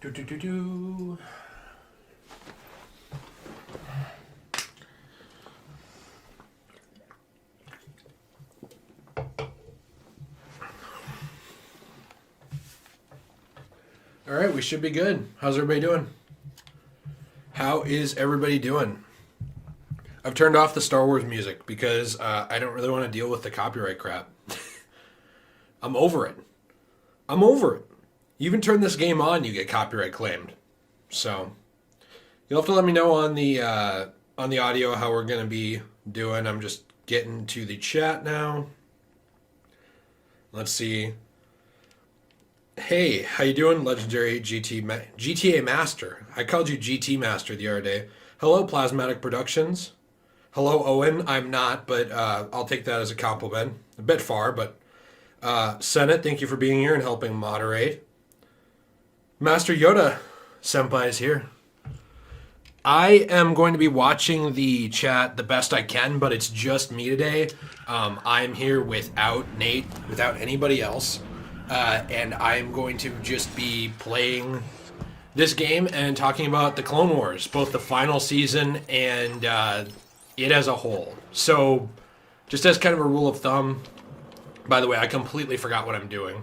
Do, do, do, do. All right, we should be good. How's everybody doing? How is everybody doing? I've turned off the Star Wars music because I don't really want to deal with the copyright crap. I'm over it. I'm over it. You even turn this game on, you get copyright claimed. So you'll have to let me know on the audio how we're gonna be doing. I'm just getting to the chat now. Let's see. Hey, how you doing, legendary GTA Master? I called you GT Master the other day. Hello, Plasmatic Productions. Hello, Owen. I'm not, but I'll take that as a compliment. A bit far, but Senate, thank you for being here and helping moderate. Master Yoda Senpai is here. I am going to be watching the chat the best I can, but it's just me today. I'm here without Nate, without anybody else. And I'm going to just be playing this game and talking about the Clone Wars, both the final season and it as a whole. So, just as kind of a rule of thumb, by the way, I completely forgot what I'm doing.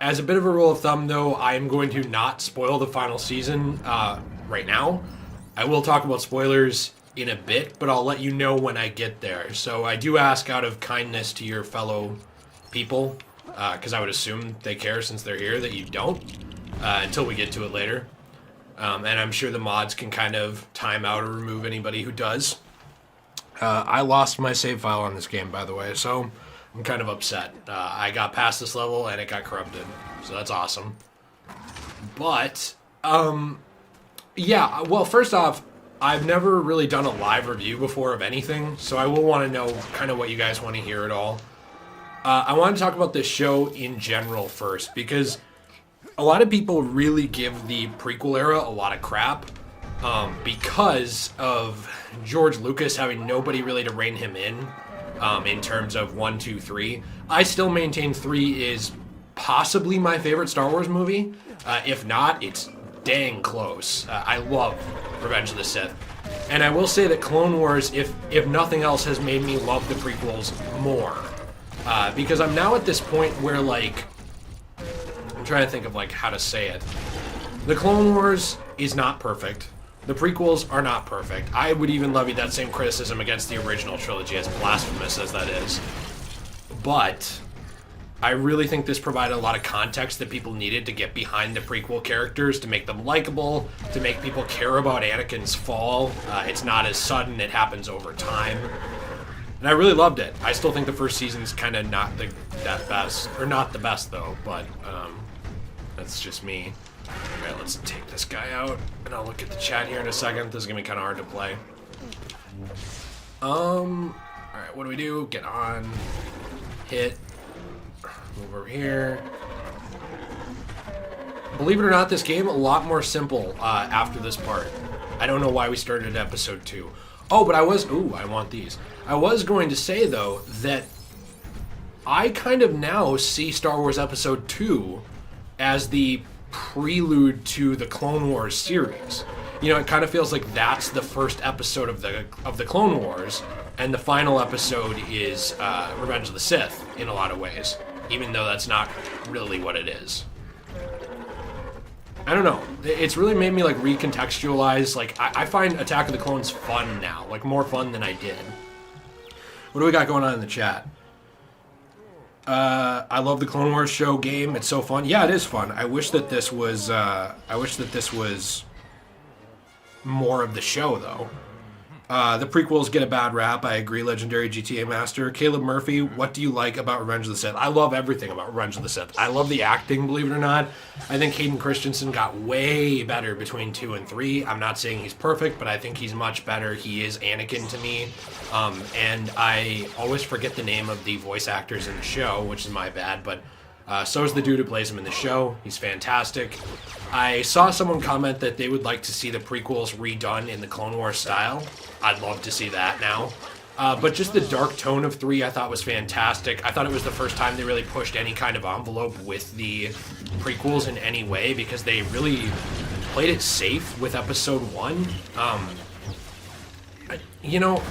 As a bit of a rule of thumb, though, I'm going to not spoil the final season right now. I will talk about spoilers in a bit, but I'll let you know when I get there. So I do ask out of kindness to your fellow people, because I would assume they care since they're here, that you don't, until we get to it later. And I'm sure the mods can kind of time out or remove anybody who does. I lost my save file on this game, by the way, so I'm kind of upset. I got past this level and it got corrupted, so that's awesome. But, yeah, well, first off, I've never really done a live review before of anything, so I will want to know kind of what you guys want to hear at all. I want to talk about this show in general first, because a lot of people really give the prequel era a lot of crap because of George Lucas having nobody really to rein him in terms of 1, 2, 3. I still maintain 3 is possibly my favorite Star Wars movie. If not, it's dang close. I love Revenge of the Sith. And I will say that Clone Wars, if nothing else, has made me love the prequels more. Because I'm now at this point where, like, I'm trying to think of, like, how to say it. The Clone Wars is not perfect. The prequels are not perfect. I would even levy that same criticism against the original trilogy, as blasphemous as that is. But I really think this provided a lot of context that people needed to get behind the prequel characters, to make them likable, to make people care about Anakin's fall. It's not as sudden, it happens over time. And I really loved it. I still think the first season's kind of not that best, or not the best though, but that's just me. Alright, let's take this guy out, and I'll look at the chat here in a second. This is gonna be kind of hard to play. Alright, what do we do? Get on, hit, move over here. Believe it or not, this game a lot more simple after this part. I don't know why we started at episode 2. Oh, but I want these. I was going to say, though, that I kind of now see Star Wars Episode 2 as the prelude to the Clone Wars series. You know, it kind of feels like that's the first episode of the Clone Wars, and the final episode is Revenge of the Sith in a lot of ways, even though that's not really what it is. I don't know. It's really made me, like, recontextualize. Like, I find Attack of the Clones fun now, like, more fun than I did. What do we got going on in the chat? I love the Clone Wars show game. It's so fun. Yeah, it is fun. I wish that this was more of the show, though. The prequels get a bad rap. I agree, legendary GTA Master. Caleb Murphy, what do you like about Revenge of the Sith? I love everything about Revenge of the Sith. I love the acting, believe it or not. I think Hayden Christensen got way better between 2 and 3. I'm not saying he's perfect, but I think he's much better. He is Anakin to me. And I always forget the name of the voice actors in the show, which is my bad, but so is the dude who plays him in the show. He's fantastic. I saw someone comment that they would like to see the prequels redone in the Clone Wars style. I'd love to see that now. But just the dark tone of 3 I thought was fantastic. I thought it was the first time they really pushed any kind of envelope with the prequels in any way, because they really played it safe with episode 1. You know,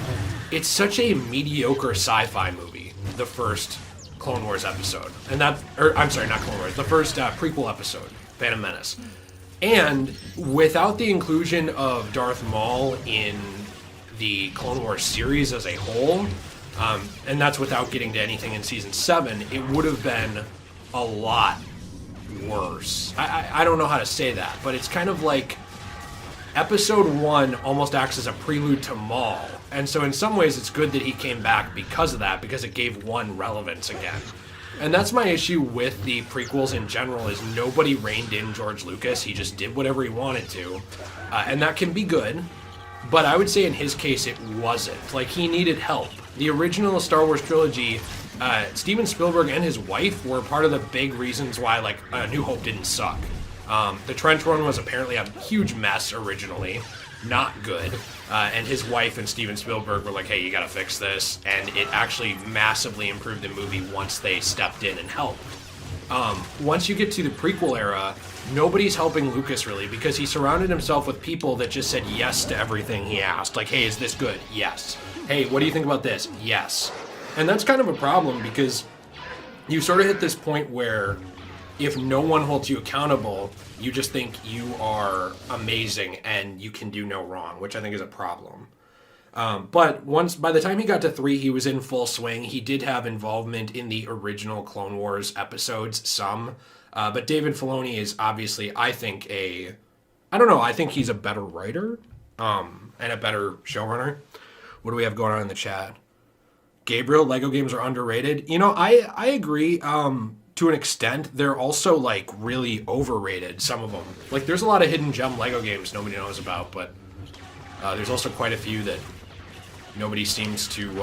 it's such a mediocre sci-fi movie, the first Clone Wars episode. And that, or I'm sorry, not Clone Wars, the first prequel episode, Phantom Menace. And without the inclusion of Darth Maul in the Clone Wars series as a whole, and that's without getting to anything in Season 7, it would have been a lot worse. I don't know how to say that, but it's kind of like Episode 1 almost acts as a prelude to Maul, and so in some ways it's good that he came back because of that, because it gave 1 relevance again. And that's my issue with the prequels in general, is nobody reined in George Lucas. He just did whatever he wanted to, and that can be good, but I would say in his case it wasn't. Like, he needed help. The original Star Wars trilogy, Steven Spielberg and his wife were part of the big reasons why, like, A New Hope didn't suck. The trench run was apparently a huge mess originally, not good, and his wife and Steven Spielberg were like, hey, you gotta fix this, and it actually massively improved the movie once they stepped in and helped. Once you get to the prequel era, nobody's helping Lucas really, because he surrounded himself with people that just said yes to everything he asked. Like, hey, is this good? Yes. Hey, what do you think about this? Yes. And that's kind of a problem, because you sort of hit this point where if no one holds you accountable, you just think you are amazing and you can do no wrong, which I think is a problem. But by the time he got to 3, he was in full swing. He did have involvement in the original Clone Wars episodes, some. But David Filoni is obviously, I think, I think he's a better writer and a better showrunner. What do we have going on in the chat? Gabriel, Lego games are underrated. You know, I agree. To an extent, they're also, like, really overrated, some of them. Like, there's a lot of hidden gem Lego games nobody knows about, but there's also quite a few that nobody seems to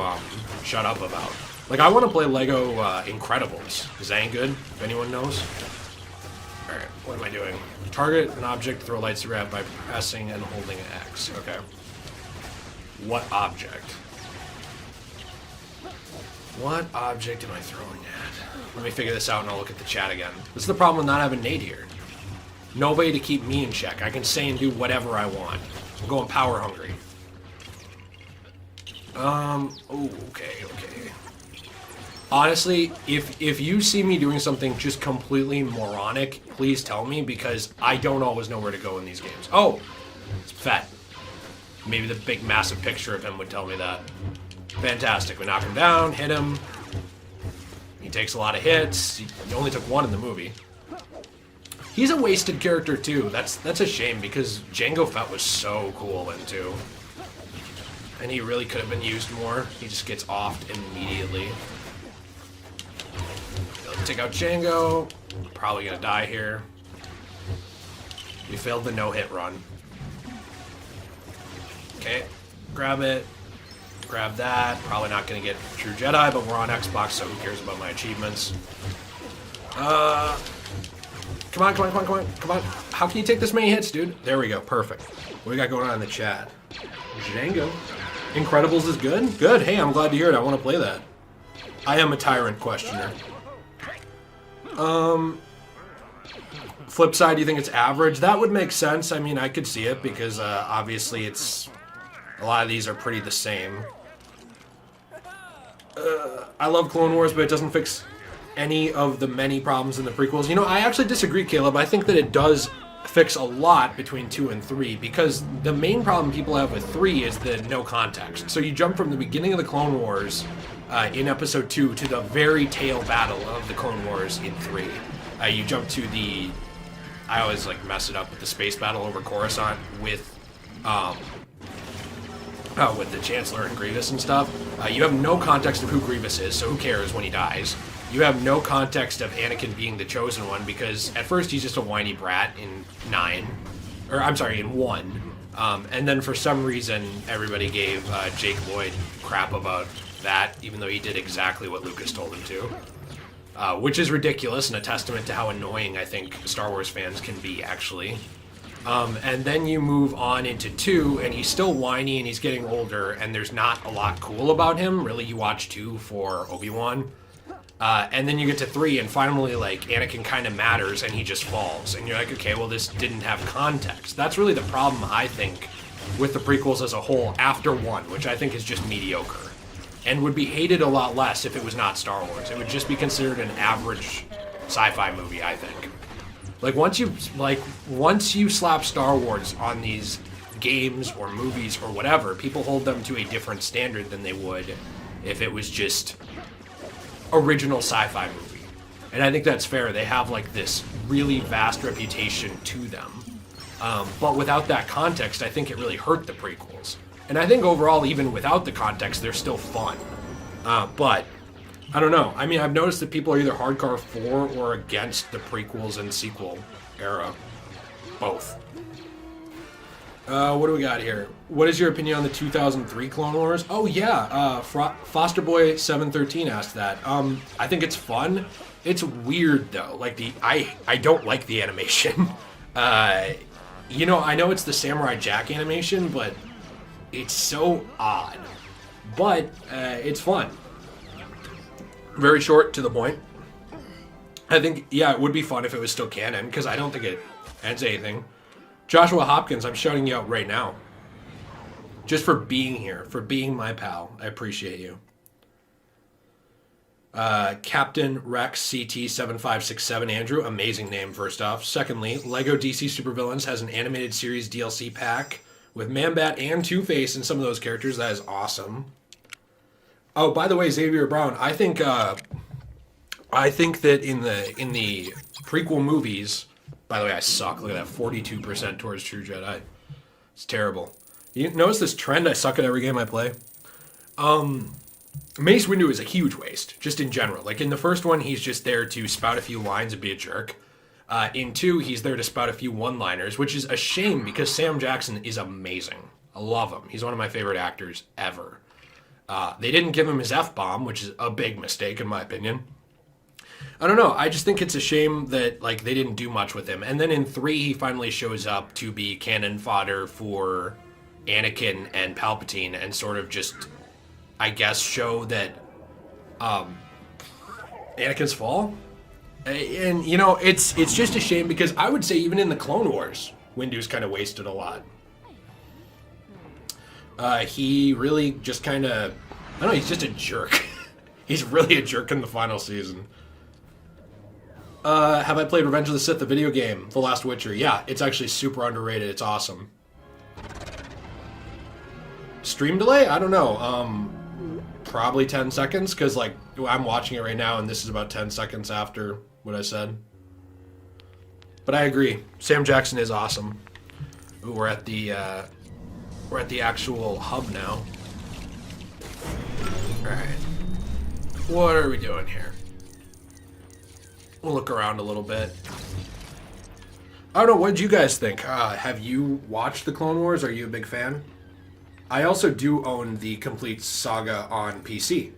shut up about. Like, I want to play Lego Incredibles. Is that any good, if anyone knows? Alright, what am I doing? Target an object, throw a lightsaber at by pressing and holding X. Okay. What object? What object am I throwing at? Let me figure this out and I'll look at the chat again. This is the problem with not having Nate here. Nobody to keep me in check. I can say and do whatever I want. I'm going power hungry. Okay. Honestly, if you see me doing something just completely moronic, please tell me, because I don't always know where to go in these games. Oh! It's Fett. Maybe the big massive picture of him would tell me that. Fantastic. We knock him down, hit him. He takes a lot of hits. He only took 1 in the movie. He's a wasted character too. That's a shame, because Jango Fett was so cool in 2. And he really could have been used more. He just gets offed immediately. Take out Jango. Probably gonna die here. We failed the no-hit run. Okay, grab it. Grab that. Probably not gonna get True Jedi, but we're on Xbox, so who cares about my achievements? Come on. How can you take this many hits, dude? There we go, perfect. What do we got going on in the chat? Django. Incredibles is good? Good, hey, I'm glad to hear it. I want to play that. I am a tyrant questioner. Flip side, do you think it's average? That would make sense. I mean, I could see it, because obviously it's... A lot of these are pretty the same. I love Clone Wars, but it doesn't fix any of the many problems in the prequels. You know, I actually disagree, Caleb. I think that it does fix a lot between 2 and 3, because the main problem people have with 3 is the no context. So you jump from the beginning of the Clone Wars in Episode 2 to the very tail battle of the Clone Wars in 3. You jump to the... I always, like, mess it up with the space battle over Coruscant with the Chancellor and Grievous and stuff. You have no context of who Grievous is, so who cares when he dies? You have no context of Anakin being the Chosen One, because at first he's just a whiny brat in 1. And then for some reason, everybody gave Jake Lloyd crap about that, even though he did exactly what Lucas told him to. Which is ridiculous and a testament to how annoying I think Star Wars fans can be, actually. And then you move on into 2, and he's still whiny and he's getting older, and there's not a lot cool about him. Really, you watch 2 for Obi-Wan. And then you get to 3, and finally, like, Anakin kind of matters, and he just falls. And you're like, okay, well, this didn't have context. That's really the problem, I think, with the prequels as a whole after 1, which I think is just mediocre. And would be hated a lot less if it was not Star Wars. It would just be considered an average sci-fi movie, I think. Like, once you slap Star Wars on these games or movies or whatever, people hold them to a different standard than they would if it was just original sci-fi movie. And I think that's fair. They have like this really vast reputation to them. But without that context, I think it really hurt the prequels. And I think overall, even without the context, they're still fun. But I don't know. I mean, I've noticed that people are either hardcore for or against the prequels and sequel era. Both. What do we got here? What is your opinion on the 2003 Clone Wars? Oh, yeah. Fosterboy713 asked that. I think it's fun. It's weird, though. Like, I don't like the animation. You know, I know it's the Samurai Jack animation, but it's so odd. But it's fun. Very short, to the point. I think, yeah, it would be fun if it was still canon, because I don't think it adds anything. Joshua Hopkins, I'm shouting you out right now. Just for being here, for being my pal. I appreciate you. Captain Rex CT7567 Andrew, amazing name first off. Secondly, Lego DC Supervillains has an animated series DLC pack with Man-Bat and Two-Face and some of those characters. That is awesome. Oh, by the way, Xavier Brown, I think that in the prequel movies, by the way, I suck. Look at that, 42% towards True Jedi. It's terrible. You notice this trend? I suck at every game I play. Mace Windu is a huge waste, just in general. Like, in the first one, he's just there to spout a few lines and be a jerk. In 2, he's there to spout a few one-liners, which is a shame because Sam Jackson is amazing. I love him. He's one of my favorite actors ever. They didn't give him his F-bomb, which is a big mistake, in my opinion. I don't know. I just think it's a shame that like they didn't do much with him. And then in 3, he finally shows up to be cannon fodder for Anakin and Palpatine and sort of just, I guess, show that Anakin's fall. And, you know, it's just a shame because I would say even in the Clone Wars, Windu's kind of wasted a lot. He really just kind of, I don't know, he's just a jerk. He's really a jerk in the final season. Have I played Revenge of the Sith, the video game, The Last Witcher? Yeah, it's actually super underrated. It's awesome. Stream delay? I don't know. Probably 10 seconds, because, like, I'm watching it right now, and this is about 10 seconds after what I said. But I agree. Sam Jackson is awesome. Ooh, we're at the actual hub now. Alright. What are we doing here? We'll look around a little bit. I don't know, what did you guys think? Have you watched the Clone Wars? Are you a big fan? I also do own the complete saga on PC.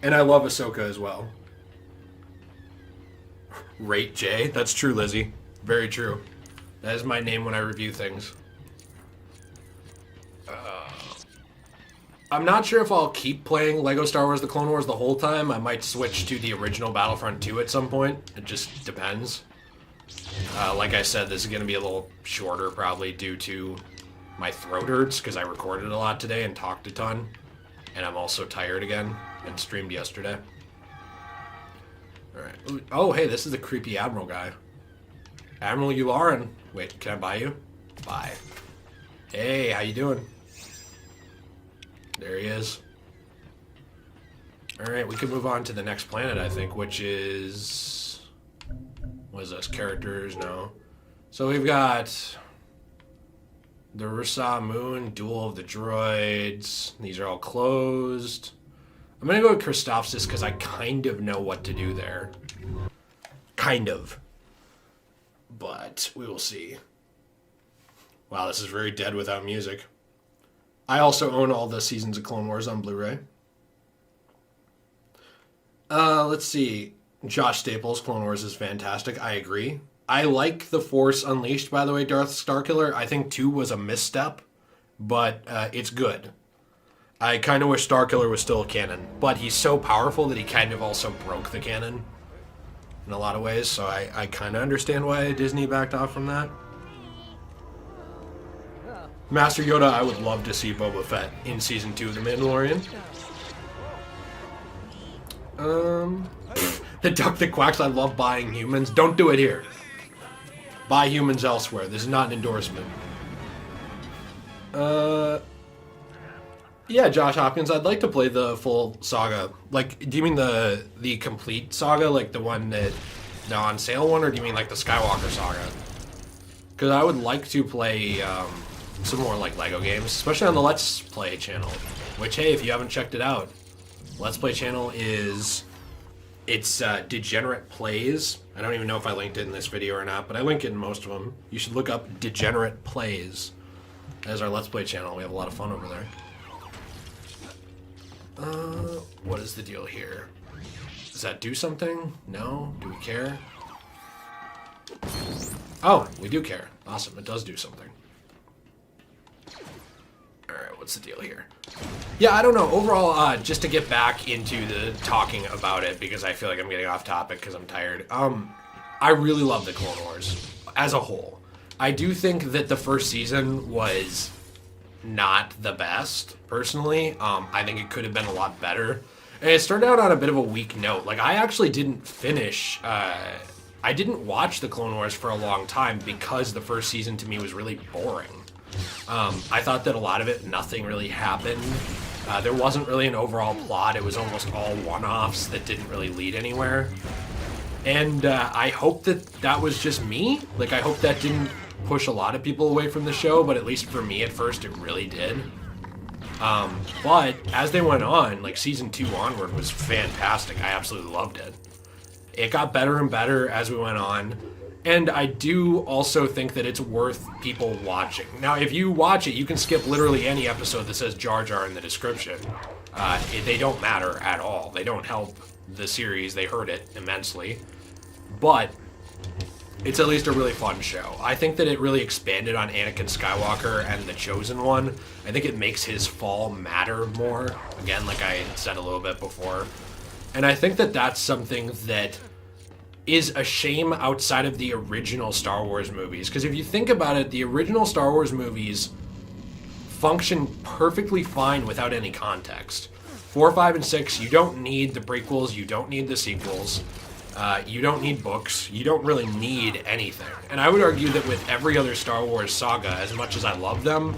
And I love Ahsoka as well. Rate J? That's true, Lizzie. Very true. That is my name when I review things. I'm not sure if I'll keep playing Lego Star Wars The Clone Wars the whole time. I might switch to the original Battlefront 2 at some point. It just depends. Like I said, this is going to be a little shorter probably due to my throat hurts because I recorded a lot today and talked a ton. And I'm also tired again and streamed yesterday. Alright. Oh, hey, this is the creepy Admiral guy. Admiral Yularen. Wait, can I buy you? Buy. Hey, how you doing? There he is. Alright, we can move on to the next planet, I think, which is... What is this? Characters? No. So we've got... the Rusa Moon, Duel of the Droids. These are all closed. I'm going to go with Christophsis because I kind of know what to do there. Kind of. But we will see. Wow, this is very dead without music. I also own all the seasons of Clone Wars on Blu-ray. Let's see. Josh Staples, Clone Wars is fantastic. I agree. I like The Force Unleashed, by the way, Darth Starkiller. I think 2 was a misstep, but it's good. I kind of wish Starkiller was still canon, but he's so powerful that he kind of also broke the canon in a lot of ways, so I kind of understand why Disney backed off from that. Master Yoda, I would love to see Boba Fett in Season 2 of The Mandalorian. The duck that quacks, I love buying humans. Don't do it here. Buy humans elsewhere. This is not an endorsement. Yeah, Josh Hopkins, I'd like to play the full saga. Like, do you mean the complete saga, like the one that the on sale one, or do you mean like the Skywalker saga? Because I would like to play some more like Lego games, especially on the Let's Play channel. Which, hey, if you haven't checked it out, Let's Play channel it's Degenerate Plays. I don't even know if I linked it in this video or not, but I link it in most of them. You should look up Degenerate Plays as our Let's Play channel. We have a lot of fun over there. What is the deal here? Does that do something? No? Do we care? Oh, we do care. Awesome, it does do something. Alright, what's the deal here? Yeah, I don't know. Overall, just to get back into the talking about it, because I feel like I'm getting off topic because I'm tired. I really love the Clone Wars as a whole. I do think that the first season was not the best, personally. I think it could have been a lot better. And it started out on a bit of a weak note. Like, I actually didn't finish... I didn't watch the Clone Wars for a long time because the first season to me was really boring. I thought that a lot of it, nothing really happened. There wasn't really an overall plot. It was almost all one-offs that didn't really lead anywhere. And I hope that was just me. Like, I hope that didn't push a lot of people away from the show, but at least for me at first it really did. But as they went on, like season 2 onward was fantastic. I absolutely loved it. It got better and better as we went on. And I do also think that it's worth people watching. Now, if you watch it, you can skip literally any episode that says Jar Jar in the description. They don't matter at all. They don't help the series. They hurt it immensely. But it's at least a really fun show. I think that it really expanded on Anakin Skywalker and the Chosen One. I think it makes his fall matter more. Again, like I said a little bit before. And I think that that's something that is a shame outside of the original Star Wars movies. Because if you think about it, the original Star Wars movies function perfectly fine without any context. 4, 5, and 6, you don't need the prequels, you don't need the sequels. You don't need books. You don't really need anything. And I would argue that with every other Star Wars saga, as much as I love them,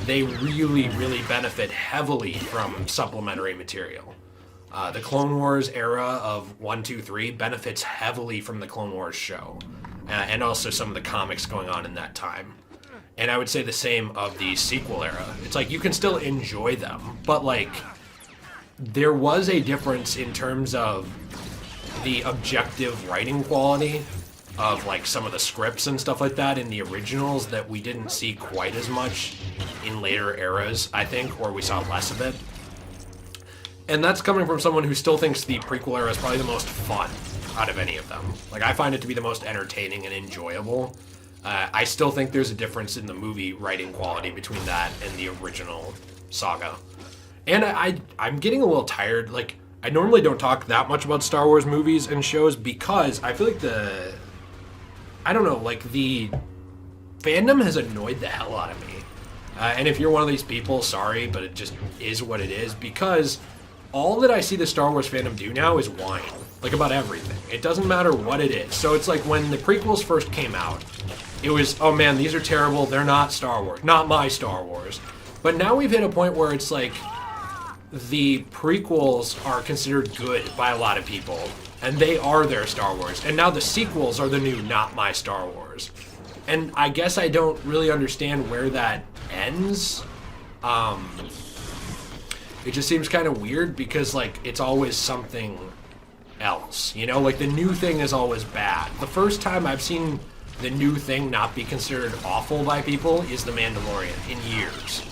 they really, really benefit heavily from supplementary material. The Clone Wars era of 1, 2, 3 benefits heavily from the Clone Wars show. And also some of the comics going on in that time. And I would say the same of the sequel era. It's like you can still enjoy them, but like there was a difference in terms of the objective writing quality of like some of the scripts and stuff like that in the originals that we didn't see quite as much in later eras, I think, or we saw less of it. And that's coming from someone who still thinks the prequel era is probably the most fun out of any of them. Like, I find it to be the most entertaining and enjoyable. I still think there's a difference in the movie writing quality between that and the original saga. And I'm getting a little tired. Like, I normally don't talk that much about Star Wars movies and shows because I feel like the fandom has annoyed the hell out of me. And if you're one of these people, sorry, but it just is what it is, because all that I see the Star Wars fandom do now is whine, like about everything. It doesn't matter what it is. So it's like when the prequels first came out, it was, oh man, these are terrible, they're not Star Wars, not my Star Wars. But now we've hit a point where it's like, the prequels are considered good by a lot of people, and they are their Star Wars. And now the sequels are the new not my Star Wars. And I guess I don't really understand where that ends. It just seems kind of weird because, like, it's always something else. You know, like, the new thing is always bad. The first time I've seen the new thing not be considered awful by people is The Mandalorian in years.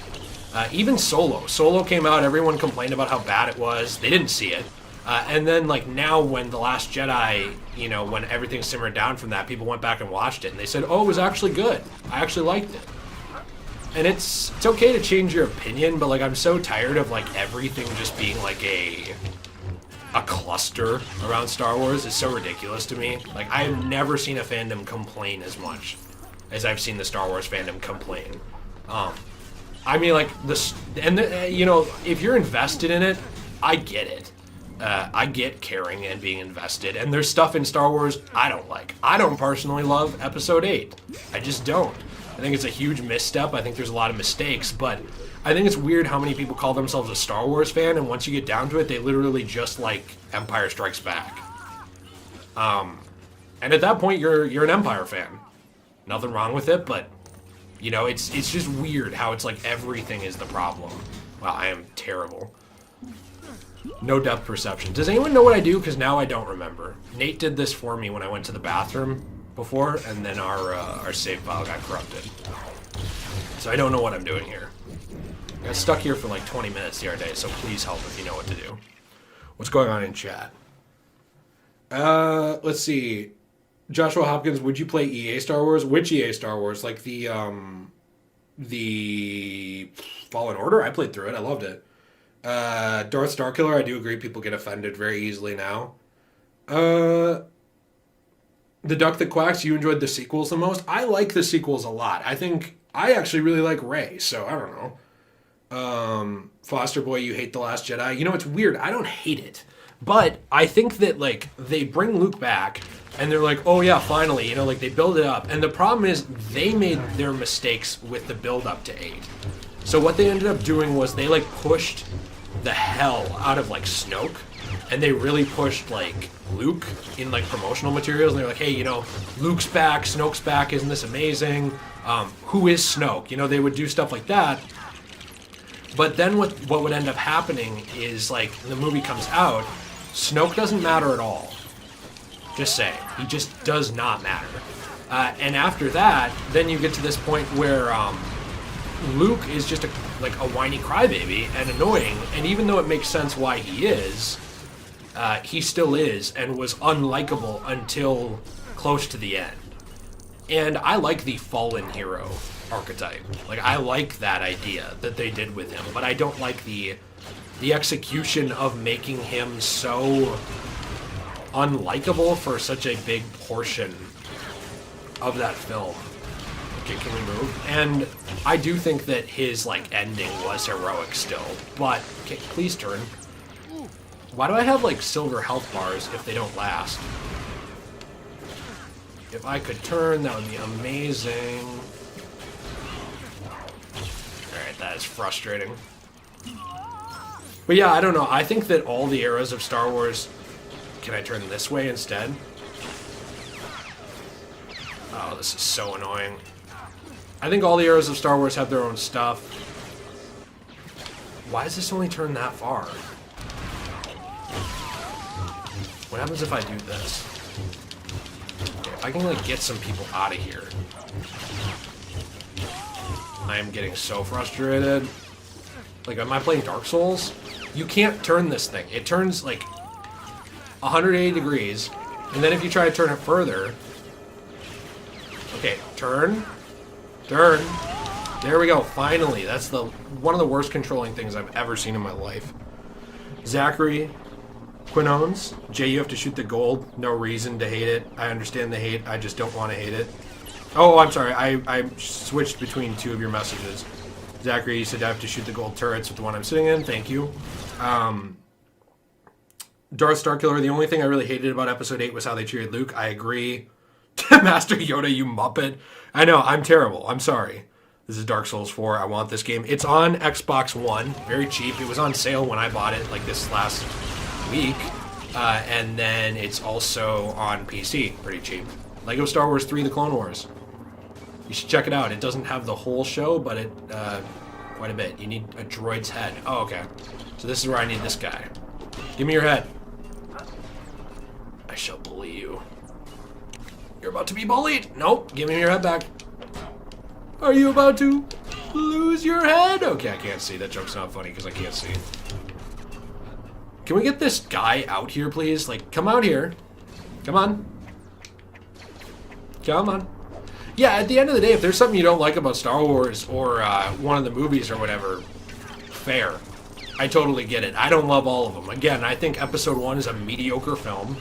Even Solo. Solo came out, everyone complained about how bad it was. They didn't see it. And then, like, now when The Last Jedi, you know, when everything simmered down from that, people went back and watched it, and they said, oh, it was actually good. I actually liked it. And it's okay to change your opinion, but, like, I'm so tired of, like, everything just being, like, a cluster around Star Wars. It's so ridiculous to me. Like, I've never seen a fandom complain as much as I've seen the Star Wars fandom complain. I mean, like, you know, if you're invested in it, I get it. I get caring and being invested, and there's stuff in Star Wars I don't like. I don't personally love Episode 8. I just don't. I think it's a huge misstep. I think there's a lot of mistakes, but I think it's weird how many people call themselves a Star Wars fan, and once you get down to it, they literally just like Empire Strikes Back. And at that point, you're an Empire fan. Nothing wrong with it, but, you know, it's just weird how it's like everything is the problem. Wow, I am terrible. No depth perception. Does anyone know what I do? Because now I don't remember. Nate did this for me when I went to the bathroom before, and then our save file got corrupted. So I don't know what I'm doing here. I got stuck here for like 20 minutes the other day, so please help if you know what to do. What's going on in chat? Let's see. Joshua Hopkins, would you play EA Star Wars? Which EA Star Wars? Like the Fallen Order? I played through it. I loved it. Darth Starkiller, I do agree people get offended very easily now. The Duck That Quacks, you enjoyed the sequels the most? I like the sequels a lot. I actually really like Rey, so I don't know. Foster Boy, you hate The Last Jedi. You know, it's weird. I don't hate it. But I think that, like, they bring Luke back, and they're like, oh yeah, finally, you know, like, they build it up. And the problem is, they made their mistakes with the build-up to 8. So what they ended up doing was they, like, pushed the hell out of, like, Snoke, and they really pushed, like, Luke in, like, promotional materials, and they're like, hey, you know, Luke's back, Snoke's back, isn't this amazing? Who is Snoke? You know, they would do stuff like that. But then what would end up happening is, like, the movie comes out, Snoke doesn't matter at all. Just saying. He just does not matter. And after that, then you get to this point where Luke is just a whiny crybaby and annoying, and even though it makes sense why he still is, and was unlikable until close to the end. And I like the fallen hero archetype. Like, I like that idea that they did with him, but I don't like the execution of making him so unlikable for such a big portion of that film. Okay, can we move? And I do think that his, like, ending was heroic still, but okay, please turn. Why do I have, like, silver health bars if they don't last? If I could turn, that would be amazing. Alright, that is frustrating. But yeah, I don't know. I think that all the eras of Star Wars... Can I turn this way instead? Oh, this is so annoying. I think all the eras of Star Wars have their own stuff. Why does this only turn that far? What happens if I do this? Okay, if I can, like, get some people out of here. I am getting so frustrated. Like, am I playing Dark Souls? You can't turn this thing. It turns, like, 180 degrees, and then if you try to turn it further... Okay, turn. Turn. There we go, finally. That's one of the worst controlling things I've ever seen in my life. Zachary Quinones, Jay, you have to shoot the gold. No reason to hate it. I understand the hate, I just don't want to hate it. Oh, I'm sorry, I switched between two of your messages. Zachary, you said I have to shoot the gold turrets with the one I'm sitting in. Thank you. Darth Starkiller, the only thing I really hated about Episode 8 was how they treated Luke. I agree. Master Yoda, you muppet. I know, I'm terrible. I'm sorry. This is Dark Souls 4. I want this game. It's on Xbox One. Very cheap. It was on sale when I bought it, like, this last week. And then it's also on PC. Pretty cheap. Lego Star Wars 3 The Clone Wars. You should check it out. It doesn't have the whole show, but it, quite a bit. You need a droid's head. Oh, okay. So this is where I need this guy. Give me your head. I shall bully you. You're about to be bullied. Nope. Give me your head back. Are you about to lose your head? Okay, I can't see. That joke's not funny because I can't see. Can we get this guy out here, please? Like, come out here. Come on. Come on. Yeah, at the end of the day, if there's something you don't like about Star Wars or one of the movies or whatever, fair. I totally get it. I don't love all of them. Again, I think Episode 1 is a mediocre film,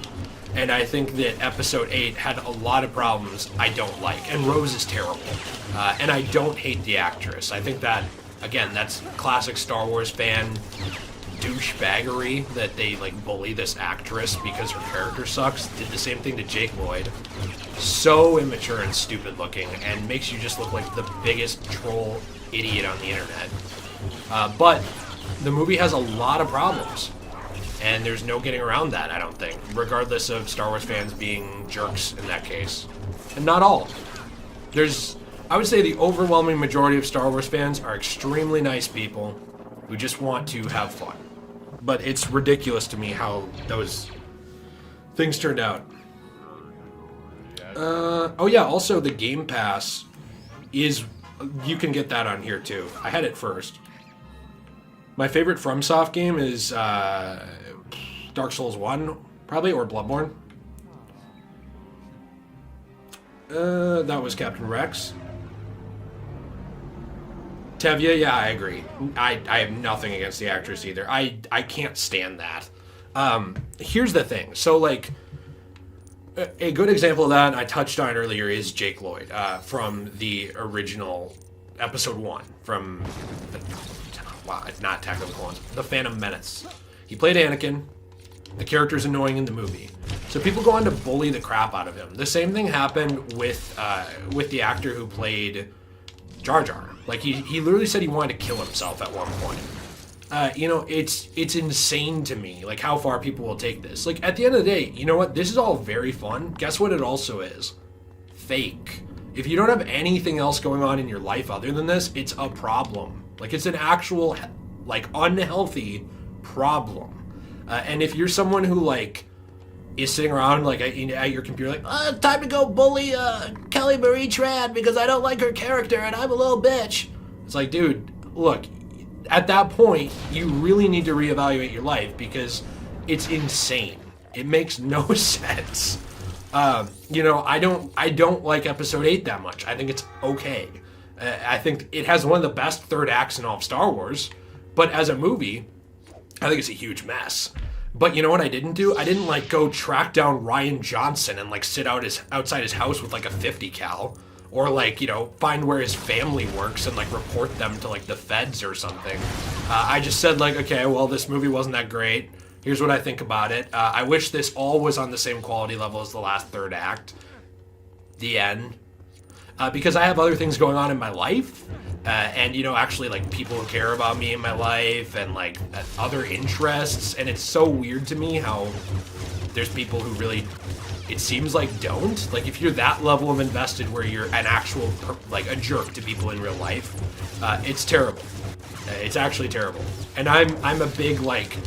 and I think that Episode 8 had a lot of problems I don't like, and Rose is terrible. And I don't hate the actress. I think that, again, that's classic Star Wars fan douchebaggery that they, like, bully this actress because her character sucks. Did the same thing to Jake Lloyd. So immature and stupid looking, and makes you just look like the biggest troll idiot on the internet. But the movie has a lot of problems, and there's no getting around that, I don't think, regardless of Star Wars fans being jerks in that case. And not all. I would say the overwhelming majority of Star Wars fans are extremely nice people who just want to have fun. But it's ridiculous to me how those things turned out. Oh yeah, also the Game Pass is... You can get that on here too. I had it first. My favorite FromSoft game is Dark Souls 1, probably, or Bloodborne. That was Captain Rex. Tevye, yeah, I agree. I have nothing against the actress either. I can't stand that. Here's the thing. So, like, a good example of that, I touched on earlier, is Jake Lloyd from the original Episode 1, from... not Attack of the Clones, The Phantom Menace. He played Anakin. The character's annoying in the movie. So people go on to bully the crap out of him. The same thing happened with the actor who played Jar Jar. Like, he literally said he wanted to kill himself at one point. It's insane to me, like, how far people will take this. Like, at the end of the day, you know what? This is all very fun. Guess what it also is? Fake. If you don't have anything else going on in your life other than this, it's a problem. Like, it's an actual, like, unhealthy problem. And if you're someone who, like, is sitting around, like, at your computer, like, time to go bully Kelly Marie Tran because I don't like her character and I'm a little bitch. It's like, dude, look, at that point, you really need to reevaluate your life because it's insane. It makes no sense. I don't like Episode 8 that much. I think it's okay. I think it has one of the best third acts in all of Star Wars, but as a movie, I think it's a huge mess. But you know what I didn't do? I didn't, like, go track down Rian Johnson and, like, sit outside his house with, like, a 50 cal, or, like, find where his family works and, like, report them to, like, the feds or something. I just said, like, okay, well, this movie wasn't that great. Here's what I think about it. I wish this all was on the same quality level as the last third act. The end. Because I have other things going on in my life, and, actually, like, people who care about me in my life, and, like, other interests, and it's so weird to me how there's people who really, it seems like, don't. Like, if you're that level of invested where you're an actual, like, a jerk to people in real life, it's terrible. It's actually terrible. And I'm a big, like...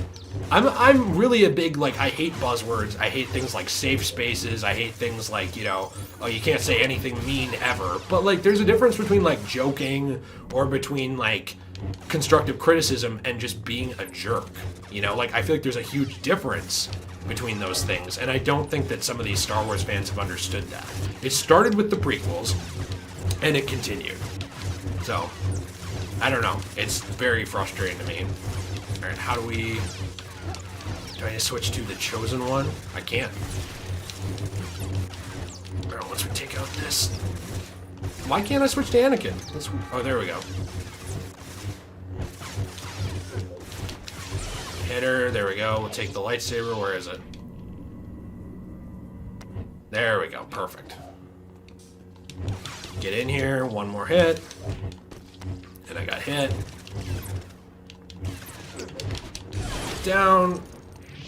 I'm really a big, like, I hate buzzwords. I hate things like safe spaces. I hate things like, oh, you can't say anything mean ever. But, like, there's a difference between, like, joking or between, like, constructive criticism and just being a jerk. Like, I feel like there's a huge difference between those things. And I don't think that some of these Star Wars fans have understood that. It started with the prequels, and it continued. So, I don't know. It's very frustrating to me. All right, how do we... Do I need to switch to the Chosen One? I can't. Alright, once we take out this... Why can't I switch to Anakin? Oh, there we go. Hit her. There we go. We'll take the lightsaber. Where is it? There we go. Perfect. Get in here. One more hit. And I got hit. Down.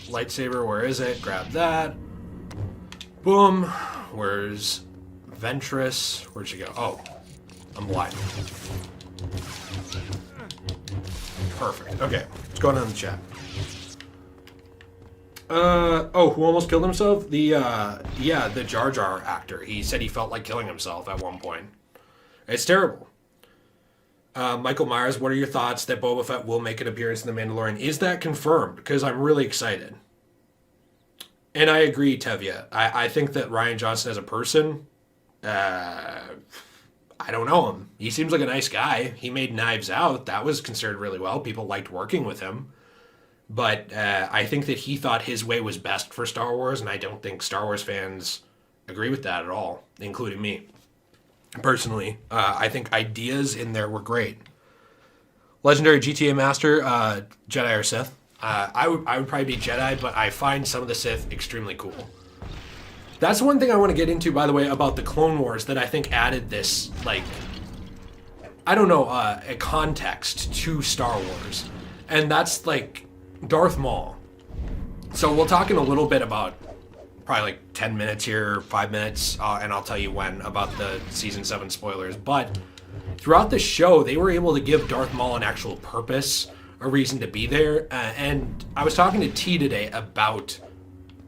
Lightsaber, where is it? Grab that. Boom. Where's Ventress? Where'd she go? Oh, I'm blind. Perfect. Okay, what's going on in the chat? Who almost killed himself? The Jar Jar actor. He said he felt like killing himself at one point. It's terrible. Michael Myers, what are your thoughts that Boba Fett will make an appearance in The Mandalorian? Is that confirmed? Because I'm really excited. And I agree, Tevya. I think that Rian Johnson as a person, I don't know him. He seems like a nice guy. He made Knives Out. That was considered really well. People liked working with him. But I think that he thought his way was best for Star Wars, and I don't think Star Wars fans agree with that at all, including me. Personally, I think ideas in there were great. Legendary GTA Master, Jedi or Sith? I would probably be Jedi, but I find some of the Sith extremely cool. That's one thing I want to get into, by the way, about the Clone Wars that I think added this, like, I don't know, a context to Star Wars. And that's, like, Darth Maul. So we'll talk in a little bit about, probably like 10 minutes here, 5 minutes, and I'll tell you when, about the Season 7 spoilers. But throughout the show, they were able to give Darth Maul an actual purpose, a reason to be there. And I was talking to T today about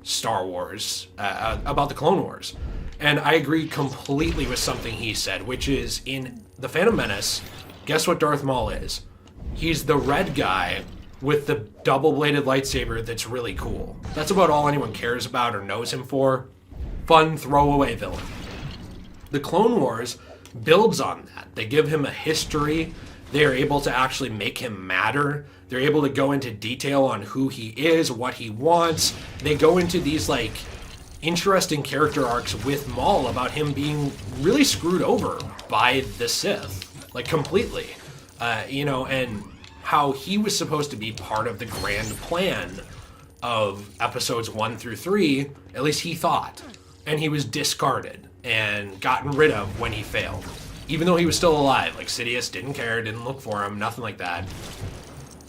Star Wars, about the Clone Wars. And I agree completely with something he said, which is in The Phantom Menace, guess what Darth Maul is? He's the red guy with the double-bladed lightsaber that's really cool. That's about all anyone cares about or knows him for. Fun throwaway villain. The Clone Wars builds on that. They give him a history. They are able to actually make him matter. They're able to go into detail on who he is, what he wants. They go into these, like, interesting character arcs with Maul about him being really screwed over by the Sith. Like, completely. And how he was supposed to be part of the grand plan of episodes 1 through 3, at least he thought. And he was discarded and gotten rid of when he failed. Even though he was still alive, like Sidious didn't care, didn't look for him, nothing like that.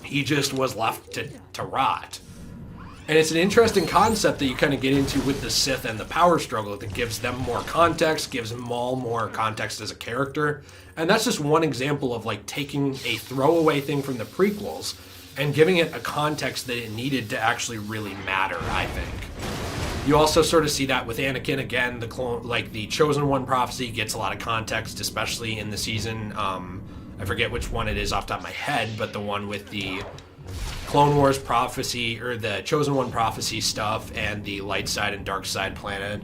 He just was left to rot. And it's an interesting concept that you kind of get into with the Sith and the power struggle that gives them more context, gives Maul more context as a character. And that's just one example of like taking a throwaway thing from the prequels and giving it a context that it needed to actually really matter, I think. You also sort of see that with Anakin again, the Chosen One prophecy gets a lot of context, especially in the season. I forget which one it is off the top of my head, but the one with the Clone Wars prophecy, or the Chosen One prophecy stuff, and the light side and dark side planet.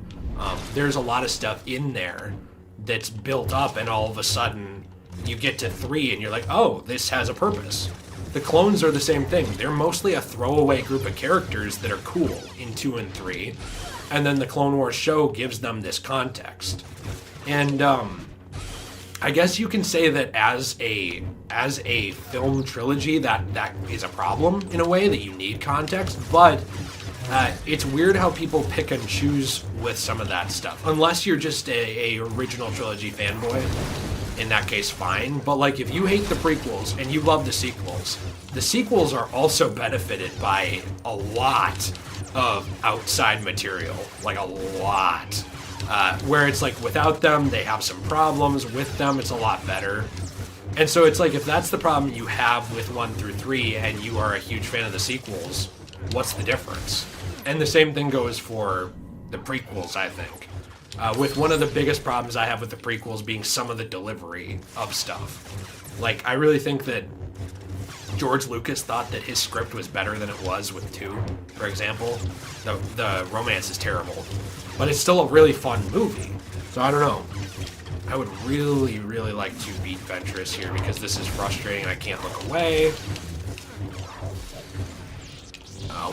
There's a lot of stuff in there that's built up, and all of a sudden you get to 3 and you're like, oh, this has a purpose. The clones are the same thing. They're mostly a throwaway group of characters that are cool in 2 and 3, and then the Clone Wars show gives them this context. And I guess you can say that as a film trilogy, that is a problem in a way, that you need context, but it's weird how people pick and choose with some of that stuff. Unless you're just a original trilogy fanboy, in that case, fine. But like, if you hate the prequels and you love the sequels are also benefited by a lot of outside material, like a lot. Where it's like, without them, they have some problems. With them, it's a lot better. And so it's like, if that's the problem you have with 1 through 3 and you are a huge fan of the sequels, what's the difference? And the same thing goes for the prequels, I think. With one of the biggest problems I have with the prequels being some of the delivery of stuff. Like, I really think that George Lucas thought that his script was better than it was with 2, for example. The romance is terrible. But it's still a really fun movie. So I don't know. I would really, really like to beat Ventress here because this is frustrating and I can't look away.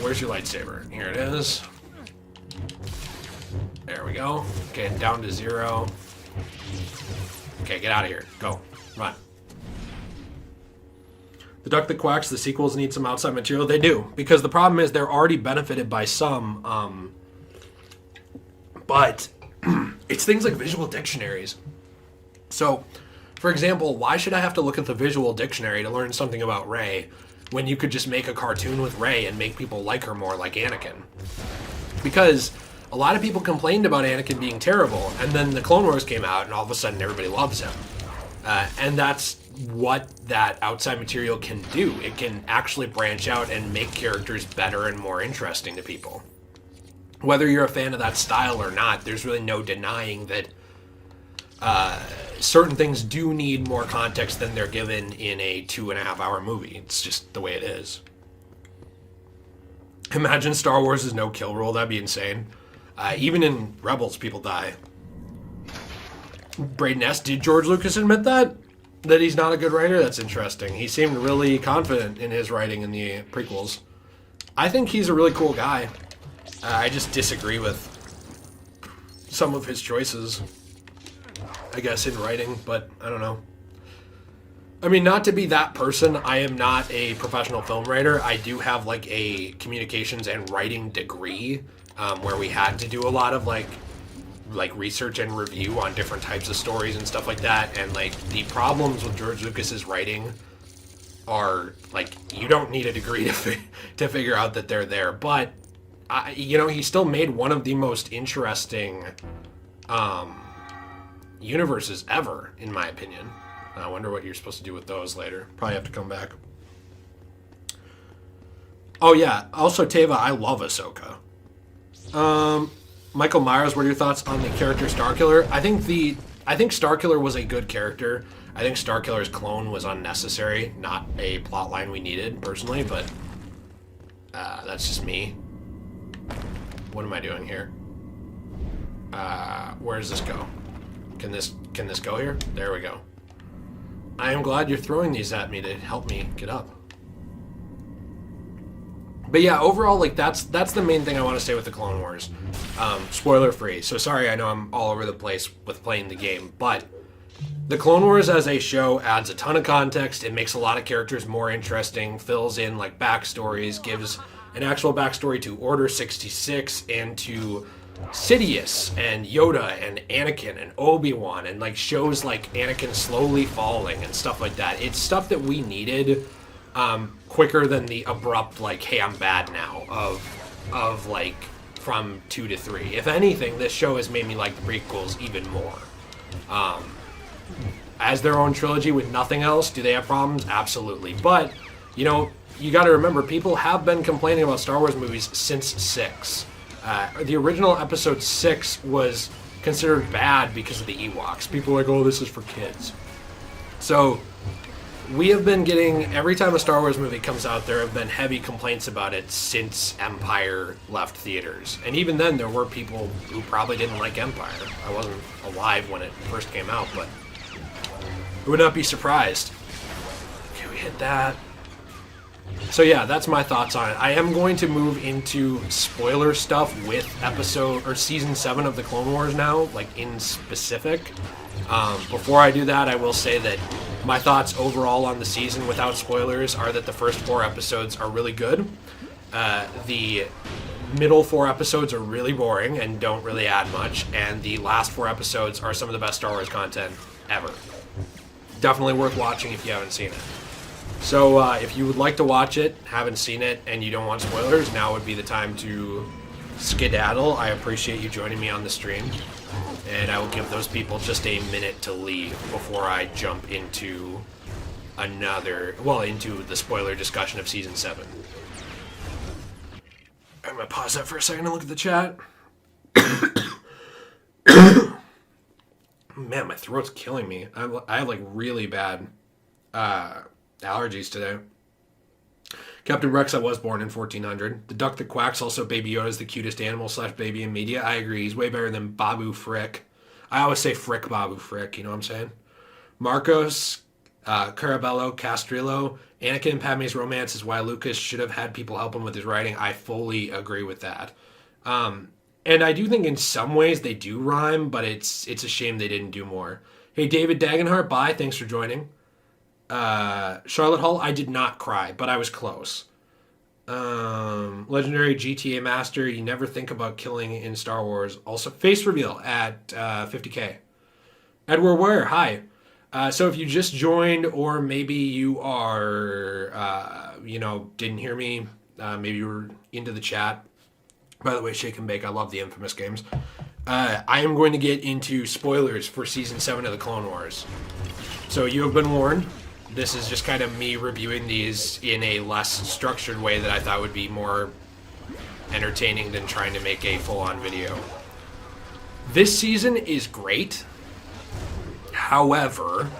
Where's your lightsaber? Here it is. There we go. Okay, down to 0. Okay, get out of here. Go. Run. The Duck That Quacks, the sequels need some outside material. They do. Because the problem is they're already benefited by some, but it's things like visual dictionaries. So, for example, why should I have to look at the visual dictionary to learn something about Rey when you could just make a cartoon with Rey and make people like her more, like Anakin? Because a lot of people complained about Anakin being terrible, and then the Clone Wars came out, and all of a sudden everybody loves him. And that's what that outside material can do. It can actually branch out and make characters better and more interesting to people. Whether you're a fan of that style or not, there's really no denying that certain things do need more context than they're given in a 2.5-hour movie. It's just the way it is. Imagine Star Wars is no kill rule. That'd be insane. Even in Rebels, people die. Braden S., did George Lucas admit that? That he's not a good writer? That's interesting. He seemed really confident in his writing in the prequels. I think he's a really cool guy. I just disagree with some of his choices, I guess, in writing, but I don't know. I mean, not to be that person, I am not a professional film writer. I do have like a communications and writing degree where we had to do a lot of like research and review on different types of stories and stuff like that. And like the problems with George Lucas's writing are like, you don't need a degree to figure out that they're there. But he still made one of the most interesting universes ever, in my opinion. I wonder what you're supposed to do with those later. Probably have to come back. Oh yeah, also Teva, I love Ahsoka. Michael Myers, what are your thoughts on the character Starkiller? I think Starkiller was a good character. I think Starkiller's clone was unnecessary, not a plot line we needed personally, but that's just me. What am I doing here? Where does this go? Can this go here? There we go. I am glad you're throwing these at me to help me get up. But yeah, overall, like that's the main thing I want to say with the Clone Wars. Spoiler free. So sorry, I know I'm all over the place with playing the game, but the Clone Wars as a show adds a ton of context. It makes a lot of characters more interesting, fills in like backstories, gives an actual backstory to Order 66 and to Sidious and Yoda and Anakin and Obi-Wan, and like shows like Anakin slowly falling and stuff like that. It's stuff that we needed quicker than the abrupt like, hey, I'm bad now of like from 2 to 3. If anything, this show has made me like the prequels even more. As their own trilogy with nothing else, do they have problems? Absolutely. But you got to remember, people have been complaining about Star Wars movies since 6. The original episode 6 was considered bad because of the Ewoks. People are like, oh, this is for kids. So we have been getting, every time a Star Wars movie comes out, there have been heavy complaints about it since Empire left theaters. And even then, there were people who probably didn't like Empire. I wasn't alive when it first came out, but I would not be surprised. Okay, we hit that. So yeah, that's my thoughts on it. I am going to move into spoiler stuff with season 7 of the Clone Wars now, like in specific. Before I do that, I will say that my thoughts overall on the season without spoilers are that the first 4 episodes are really good. The middle 4 episodes are really boring and don't really add much, and the last 4 episodes are some of the best Star Wars content ever. Definitely worth watching if you haven't seen it. So if you would like to watch it, haven't seen it, and you don't want spoilers, now would be the time to skedaddle. I appreciate you joining me on the stream, and I will give those people just a minute to leave before I jump into into the spoiler discussion of Season 7. I'm going to pause that for a second and look at the chat. Man, my throat's killing me. I have like really bad allergies today. Captain Rex, I was born in 1400. The duck that quacks, also Baby Yoda, is the cutest animal / baby in media. I agree. He's way better than Babu Frick. I always say Frick Babu Frick, you know what I'm saying? Marcos, Carabello, Castrillo, Anakin and Padme's romance is why Lucas should have had people help him with his writing. I fully agree with that. And I do think in some ways they do rhyme, but it's a shame they didn't do more. Hey, David Dagenhart, bye. Thanks for joining. Charlotte Hull, I did not cry, but I was close. Legendary GTA Master, you never think about killing in Star Wars. Also, face reveal at 50K. Edward Ware, hi. So if you just joined, or maybe you are, didn't hear me, maybe you were into the chat. By the way, Shake and Bake, I love the Infamous games. I am going to get into spoilers for Season 7 of the Clone Wars. So you have been warned. This is just kind of me reviewing these in a less structured way that I thought would be more entertaining than trying to make a full-on video. This season is great. However,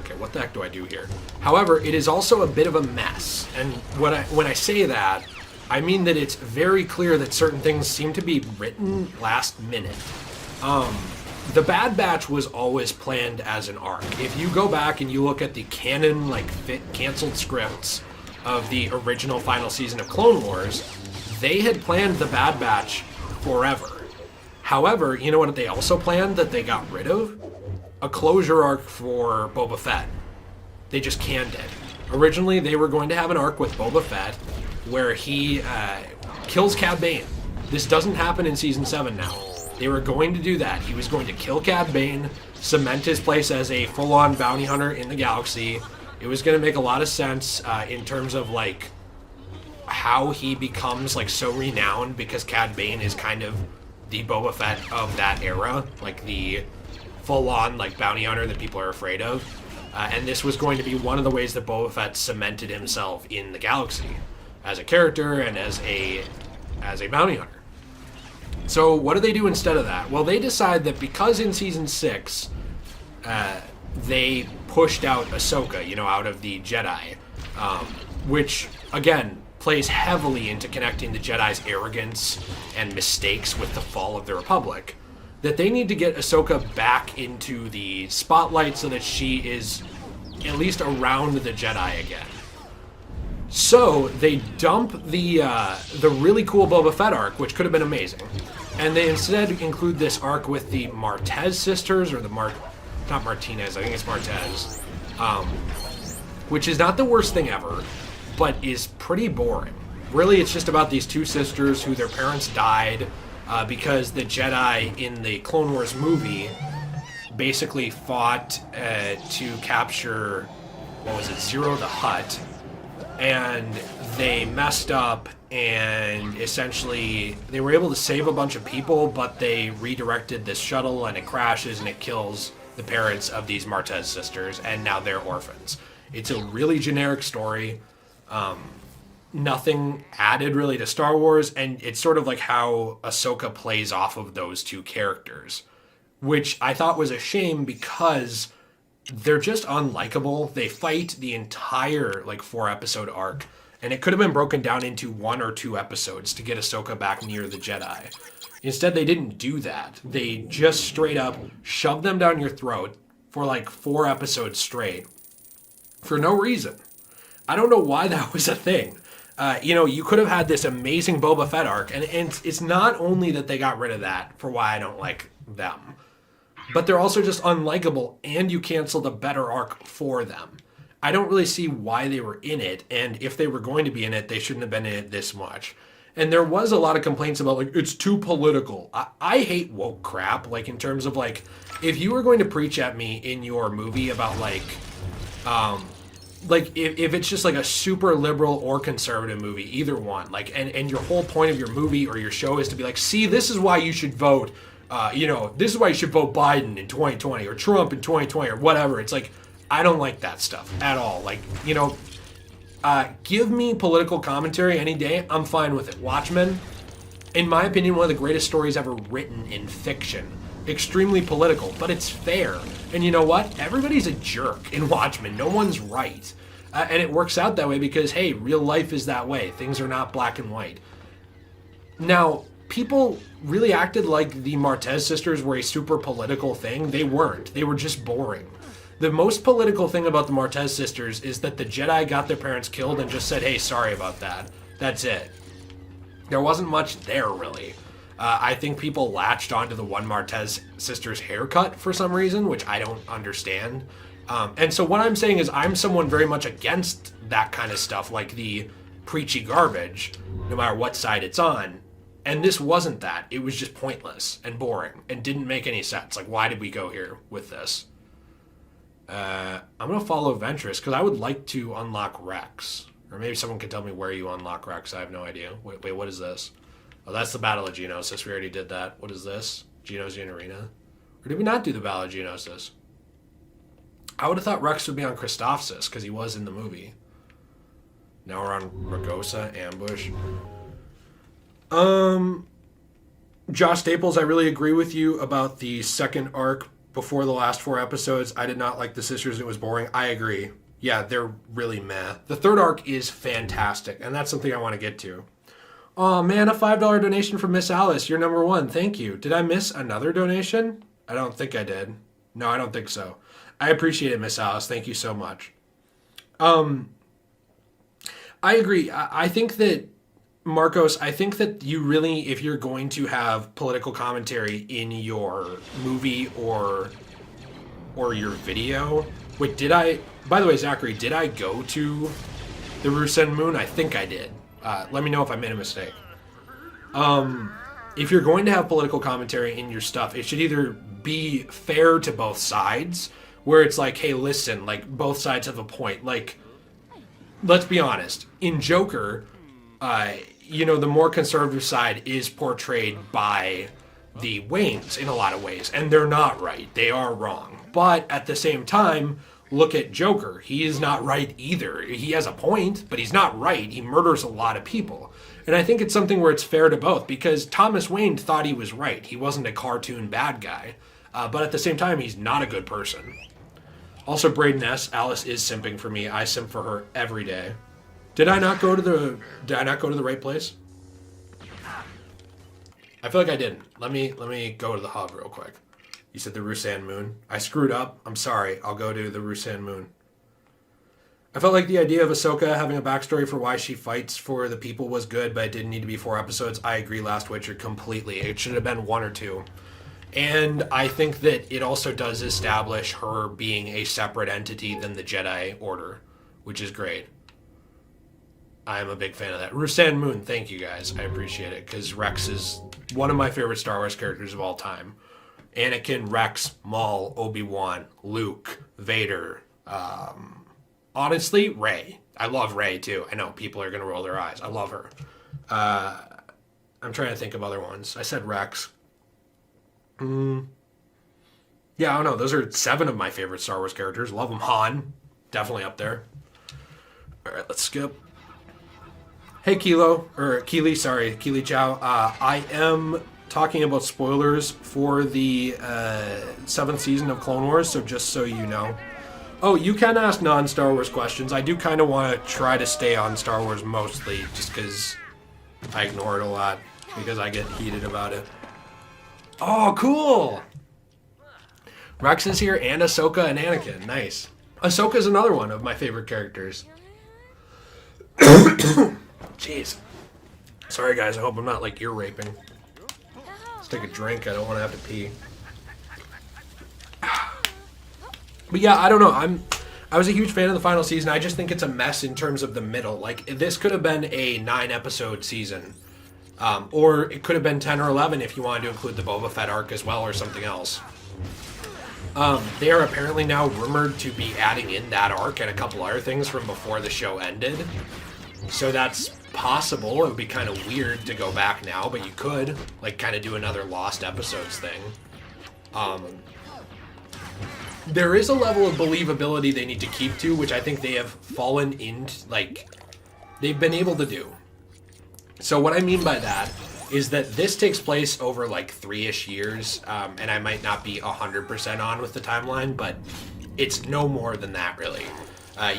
okay, what the heck do I do here? However, it is also a bit of a mess. And when I say that, I mean that it's very clear that certain things seem to be written last minute. The Bad Batch was always planned as an arc. If you go back and you look at the canon, canceled scripts of the original final season of Clone Wars, they had planned the Bad Batch forever. However, you know what they also planned that they got rid of? A closure arc for Boba Fett. They just canned it. Originally, they were going to have an arc with Boba Fett where he kills Cad Bane. This doesn't happen in Season 7 now. They were going to do that. He was going to kill Cad Bane, cement his place as a full-on bounty hunter in the galaxy. It was going to make a lot of sense in terms of, how he becomes, so renowned, because Cad Bane is kind of the Boba Fett of that era, the full-on, bounty hunter that people are afraid of. And this was going to be one of the ways that Boba Fett cemented himself in the galaxy as a character and as a bounty hunter. So what do they do instead of that? Well, they decide that because in Season 6, they pushed out Ahsoka, out of the Jedi, which, again, plays heavily into connecting the Jedi's arrogance and mistakes with the fall of the Republic, that they need to get Ahsoka back into the spotlight so that she is at least around the Jedi again. So they dump the really cool Boba Fett arc, which could have been amazing, and they instead include this arc with the Martez sisters, or not Martinez, I think it's Martez, which is not the worst thing ever, but is pretty boring. Really, it's just about these two sisters who their parents died because the Jedi in the Clone Wars movie basically fought to capture, Zero the Hutt, and they messed up, and essentially they were able to save a bunch of people, but they redirected this shuttle and it crashes and it kills the parents of these Martez sisters, and now they're orphans. It's a really generic story. Nothing added really to Star Wars, and it's sort of like how Ahsoka plays off of those two characters, which I thought was a shame because they're just unlikable. They fight the entire 4-episode arc, and it could have been broken down into 1 or 2 episodes to get Ahsoka back near the Jedi. Instead, they didn't do that. They just straight up shoved them down your throat for 4 episodes straight for no reason. I don't know why that was a thing. You could have had this amazing Boba Fett arc, and it's not only that they got rid of that for why I don't like them, but they're also just unlikable, and you canceled a better arc for them. I don't really see why they were in it, and if they were going to be in it, they shouldn't have been in it this much. And there was a lot of complaints about, it's too political. I hate woke crap, in terms of, if you were going to preach at me in your movie about, if it's just a super liberal or conservative movie, either one, and your whole point of your movie or your show is to be see, this is why you should vote, this is why you should vote Biden in 2020 or Trump in 2020 or whatever. It's I don't like that stuff at all. Give me political commentary any day. I'm fine with it. Watchmen, in my opinion, one of the greatest stories ever written in fiction. Extremely political, but it's fair. And you know what? Everybody's a jerk in Watchmen. No one's right. And it works out that way because, hey, real life is that way. Things are not black and white. Now, people really acted like the Martez sisters were a super political thing. They weren't. They were just boring. The most political thing about the Martez sisters is that the Jedi got their parents killed and just said, hey, sorry about that. That's it. There wasn't much there, really. I think people latched onto the one Martez sister's haircut for some reason, which I don't understand. And so what I'm saying is I'm someone very much against that kind of stuff, like the preachy garbage, no matter what side it's on. And this wasn't that. It was just pointless and boring and didn't make any sense. Why did we go here with this? I'm going to follow Ventress because I would like to unlock Rex. Or maybe someone can tell me where you unlock Rex. I have no idea. Wait, what is this? Oh, that's the Battle of Geonosis. We already did that. What is this? Geonosian Arena? Or did we not do the Battle of Geonosis? I would have thought Rex would be on Christophsis because he was in the movie. Now we're on Ragosa, Ambush. Josh Staples, I really agree with you about the second arc before the last 4 episodes. I did not like the sisters. It was boring. I agree. Yeah, they're really meh. The third arc is fantastic, and that's something I want to get to. Oh man, a $5 donation from Miss Alice. You're number 1. Thank you. Did I miss another donation? I don't think I did. No, I don't think so. I appreciate it, Miss Alice. Thank you so much. I agree. I think that, Marcos, I think that you really, if you're going to have political commentary in your movie or your video... Wait, by the way, Zachary, did I go to the Rusen Moon? I think I did. Let me know if I made a mistake. If you're going to have political commentary in your stuff, it should either be fair to both sides, where it's like, hey, listen, like, both sides have a point. Like, let's be honest. In Joker, the more conservative side is portrayed by the Waynes in a lot of ways, and they're not right. They are wrong. But at the same time, look at Joker. He is not right either. He has a point, but he's not right. He murders a lot of people. And I think it's something where it's fair to both, because Thomas Wayne thought he was right. He wasn't a cartoon bad guy. But at the same time, he's not a good person. Also, Braden S. Alice is simping for me. I simp for her every day. Did I not go to the right place? I feel like I didn't. Let me go to the hub real quick. You said the Rusan Moon. I screwed up. I'm sorry. I'll go to the Rusan Moon. I felt like the idea of Ahsoka having a backstory for why she fights for the people was good, but it didn't need to be 4 episodes. I agree, Last Witcher, completely. It should have been 1 or 2. And I think that it also does establish her being a separate entity than the Jedi Order, which is great. I'm a big fan of that. Rusan Moon, thank you guys. I appreciate it, because Rex is one of my favorite Star Wars characters of all time. Anakin, Rex, Maul, Obi-Wan, Luke, Vader, honestly, Rey. I love Rey, too. I know people are going to roll their eyes. I love her. I'm trying to think of other ones. I said Rex. Yeah, I don't know. Those are 7 of my favorite Star Wars characters. Love them. Han, definitely up there. All right, let's skip. Hey, Keely Chow. I am talking about spoilers for the 7th season of Clone Wars, so just so you know. Oh, you can ask non-Star Wars questions. I do kind of want to try to stay on Star Wars mostly, just because I ignore it a lot, because I get heated about it. Oh, cool! Rex is here, and Ahsoka and Anakin. Nice. Ahsoka's another one of my favorite characters. Jeez. Sorry, guys. I hope I'm not, like, ear raping. Let's take a drink. I don't want to have to pee. But yeah, I don't know. I was a huge fan of the final season. I just think it's a mess in terms of the middle. Like, this could have been a 9-episode season. Or it could have been 10 or 11 if you wanted to include the Boba Fett arc as well, or something else. They are apparently now rumored to be adding in that arc and a couple other things from before the show ended. So that's possible. It would be kind of weird to go back now, but you could, like, kind of do another Lost Episodes thing. There is a level of believability they need to keep to, which I think they have fallen into, like, they've been able to do. So what I mean by that is that this takes place over, like, 3-ish years, and I might not be 100% on with the timeline, but it's no more than that, really.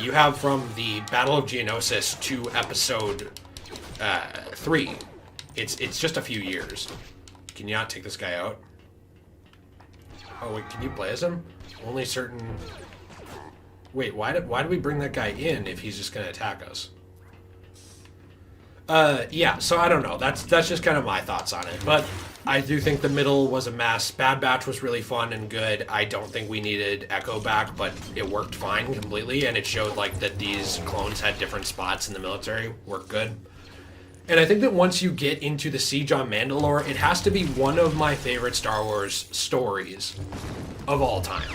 You have from the Battle of Geonosis to episode 3. It's just a few years. Can you not take this guy out? Oh, wait, can you play as him? Only certain... Wait, why did we bring that guy in if he's just going to attack us? Yeah, so I don't know. That's just kind of my thoughts on it. But I do think the middle was a mess. Bad Batch was really fun and good. I don't think we needed Echo back, but it worked fine completely, and it showed, like, that these clones had different spots in the military. Worked good. And I think that once you get into the Siege on Mandalore, it has to be one of my favorite Star Wars stories of all time.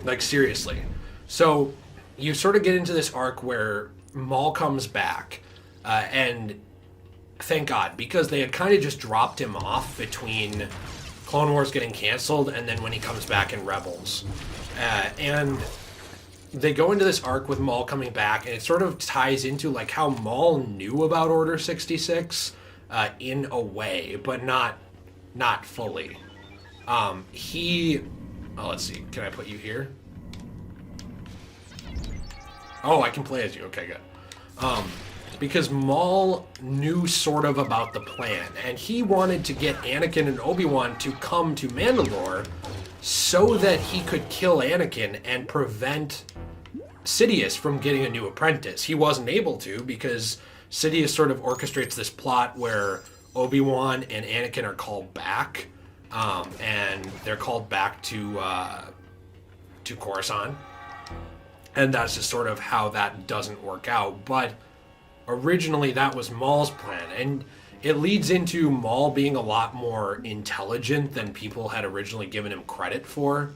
Like, seriously. So, you sort of get into this arc where Maul comes back, and thank God, because they had kind of just dropped him off between Clone Wars getting canceled and then when he comes back in Rebels. And they go into this arc with Maul coming back, and it sort of ties into, like, how Maul knew about Order 66 in a way, but not fully. He Oh, let's see. Can I put you here? Oh, I can play as you. Okay, good. Because Maul knew sort of about the plan, and he wanted to get Anakin and Obi-Wan to come to Mandalore so that he could kill Anakin and prevent Sidious from getting a new apprentice. He wasn't able to because Sidious sort of orchestrates this plot where Obi-Wan and Anakin are called back, and they're called back to Coruscant, and that's just sort of how that doesn't work out. But originally that was Maul's plan, and it leads into Maul being a lot more intelligent than people had originally given him credit for,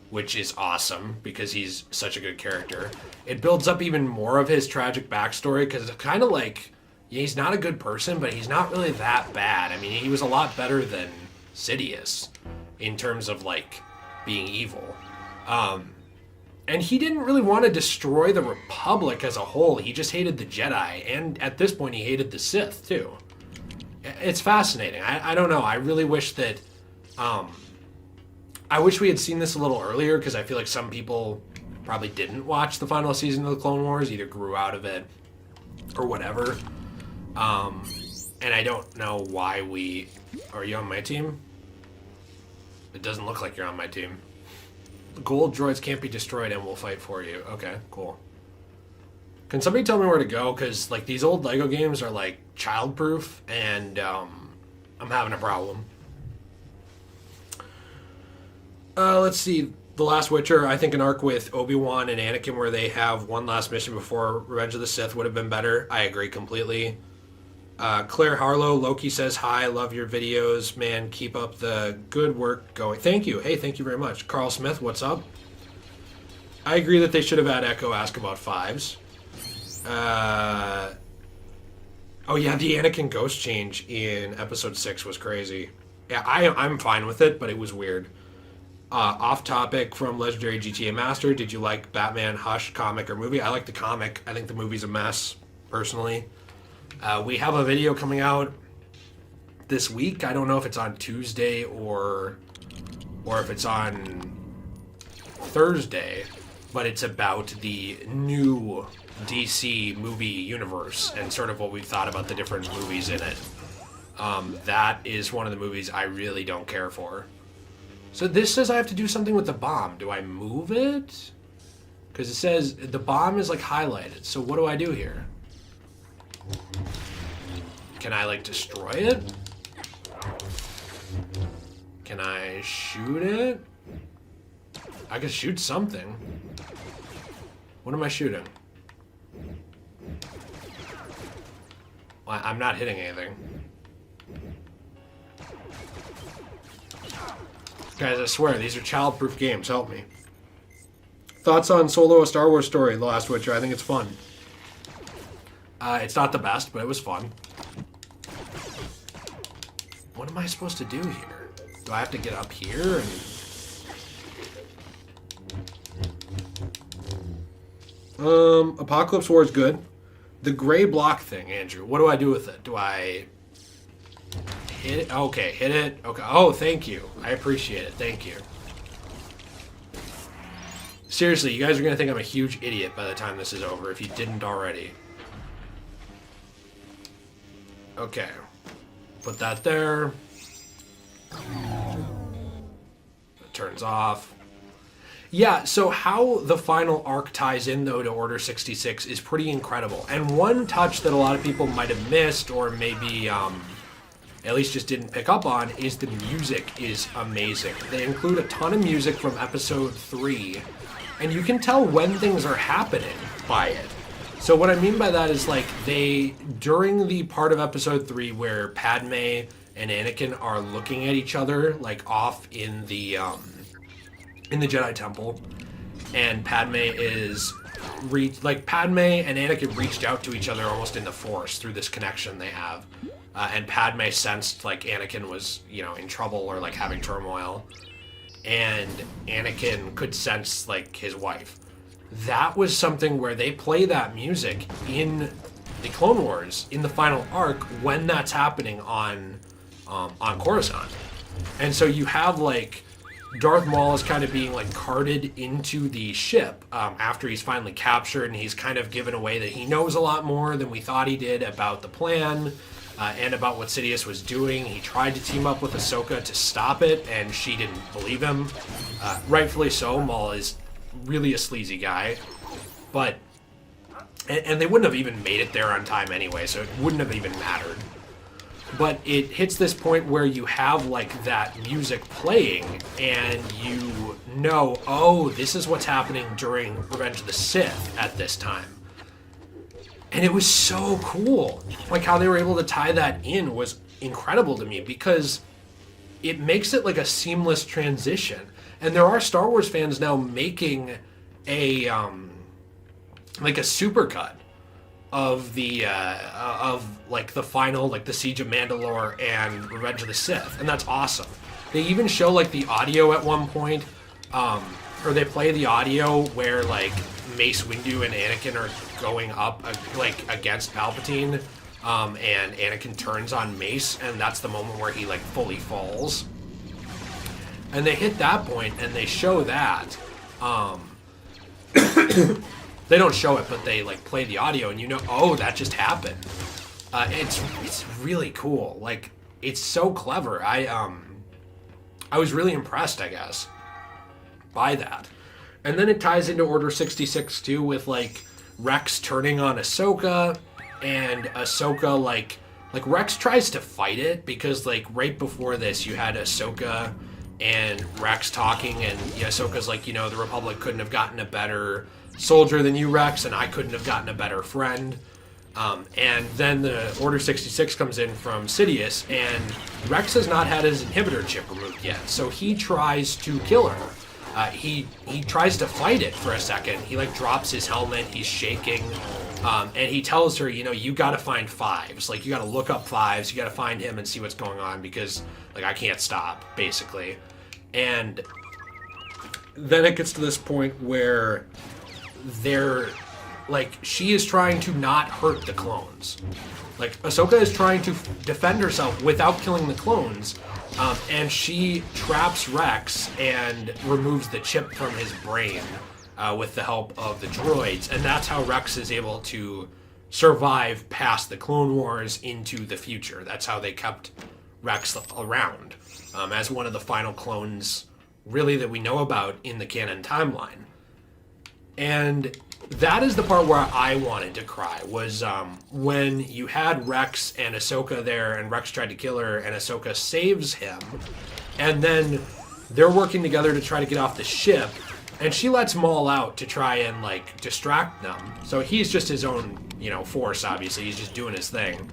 which is awesome because he's such a good character. It builds up even more of his tragic backstory because it's kind of like, yeah, he's not a good person, but he's not really that bad. I mean, he was a lot better than Sidious in terms of like being evil. And he didn't really want to destroy the Republic as a whole. He just hated the Jedi, and at this point he hated the Sith too. It's fascinating. I don't know. I really wish that I wish we had seen this a little earlier, because I feel like some people probably didn't watch the final season of the Clone Wars, either grew out of it or whatever. And I don't know why we... Are you on my team? It doesn't look like you're on my team. Gold droids can't be destroyed and we'll fight for you. Okay, cool. Can somebody tell me where to go? Because like these old Lego games are like child-proof, and I'm having a problem. Let's see. The Last Witcher, I think an arc with Obi-Wan and Anakin where they have one last mission before Revenge of the Sith would have been better. I agree completely. Claire Harlow, Loki says, hi, love your videos. Man, keep up the good work going. Thank you. Hey, thank you very much. Carl Smith, what's up? I agree that they should have had Echo ask about fives. Oh yeah, the Anakin ghost change in episode 6 was crazy. Yeah, I'm fine with it, but it was weird. Off topic from Legendary GTA Master, did you like Batman Hush comic or movie? I like the comic. I think the movie's a mess, personally. We have a video coming out this week. I don't know if it's on Tuesday or if it's on Thursday, but it's about the new DC movie universe and sort of what we've thought about the different movies in it. That is one of the movies I really don't care for. So this says I have to do something with the bomb. Do I move it? Because it says the bomb is like highlighted. So what do I do here? Can I like destroy it? Can I shoot it? I can shoot something. What am I shooting? Well, I'm not hitting anything. Guys, I swear, these are child-proof games. Help me. Thoughts on Solo: A Star Wars Story, The Last Witcher? I think it's fun. It's not the best, but it was fun. What am I supposed to do here? Do I have to get up here and... Apocalypse War is good. The gray block thing, Andrew. What do I do with it? Do I... hit it? Okay, hit it. Okay. Oh, thank you. I appreciate it. Thank you. Seriously, you guys are going to think I'm a huge idiot by the time this is over, if you didn't already. Okay. Put that there. It turns off. Yeah, so how the final arc ties in, though, to Order 66 is pretty incredible. And one touch that a lot of people might have missed, or maybe at least just didn't pick up on, is the music is amazing. They include a ton of music from Episode 3, and you can tell when things are happening by it. So what I mean by that is, like, during the part of Episode 3 where Padme and Anakin are looking at each other, like, off in the Jedi Temple, and Padme and Anakin reached out to each other almost in the Force through this connection they have. And Padme sensed, like, Anakin was, in trouble or, like, having turmoil. And Anakin could sense, like, his wife. That was something where they play that music in the Clone Wars, in the final arc, when that's happening on Coruscant. And so you have, like, Darth Maul is kind of being like carted into the ship after he's finally captured, and he's kind of given away that he knows a lot more than we thought he did about the plan and about what Sidious was doing. He tried to team up with Ahsoka to stop it, and she didn't believe him. Rightfully so. Maul is really a sleazy guy, but and they wouldn't have even made it there on time anyway, so it wouldn't have even mattered. But it hits this point where you have like that music playing and you know, oh, this is what's happening during Revenge of the Sith at this time. And it was so cool. Like how they were able to tie that in was incredible to me because it makes it like a seamless transition. And there are Star Wars fans now making a like a supercut of the like the final, like the Siege of Mandalore and Revenge of the Sith, and that's awesome. They even show like the audio at one point, or they play the audio where like Mace Windu and Anakin are going up like against Palpatine, and Anakin turns on Mace, and that's the moment where he like fully falls. And they hit that point, and they show that. They don't show it, but they like play the audio, and you know, oh, that just happened. It's really cool. Like it's so clever. I was really impressed, I guess, by that. And then it ties into Order 66 too, with like Rex turning on Ahsoka, and Ahsoka like Rex tries to fight it because like right before this you had Ahsoka and Rex talking, and Ahsoka's like, you know, the Republic couldn't have gotten a better soldier than you, Rex, and I couldn't have gotten a better friend. And then the Order 66 comes in from Sidious, and Rex has not had his inhibitor chip removed yet, so he tries to kill her. He tries to fight it for a second. He like drops his helmet, he's shaking, and he tells her, you know, you gotta find Fives. Like, you gotta look up Fives, you gotta find him and see what's going on, because like I can't stop, basically. And then it gets to this point where they're like, she is trying to not hurt the clones. Like, Ahsoka is trying to defend herself without killing the clones, and she traps Rex and removes the chip from his brain with the help of the droids, and that's how Rex is able to survive past the Clone Wars into the future. That's how they kept Rex around as one of the final clones, really, that we know about in the canon timeline. And that is the part where I wanted to cry, was when you had Rex and Ahsoka there, and Rex tried to kill her, and Ahsoka saves him, and then they're working together to try to get off the ship, and she lets Maul out to try and, like, distract them. So he's just his own, you know, force, obviously. He's just doing his thing.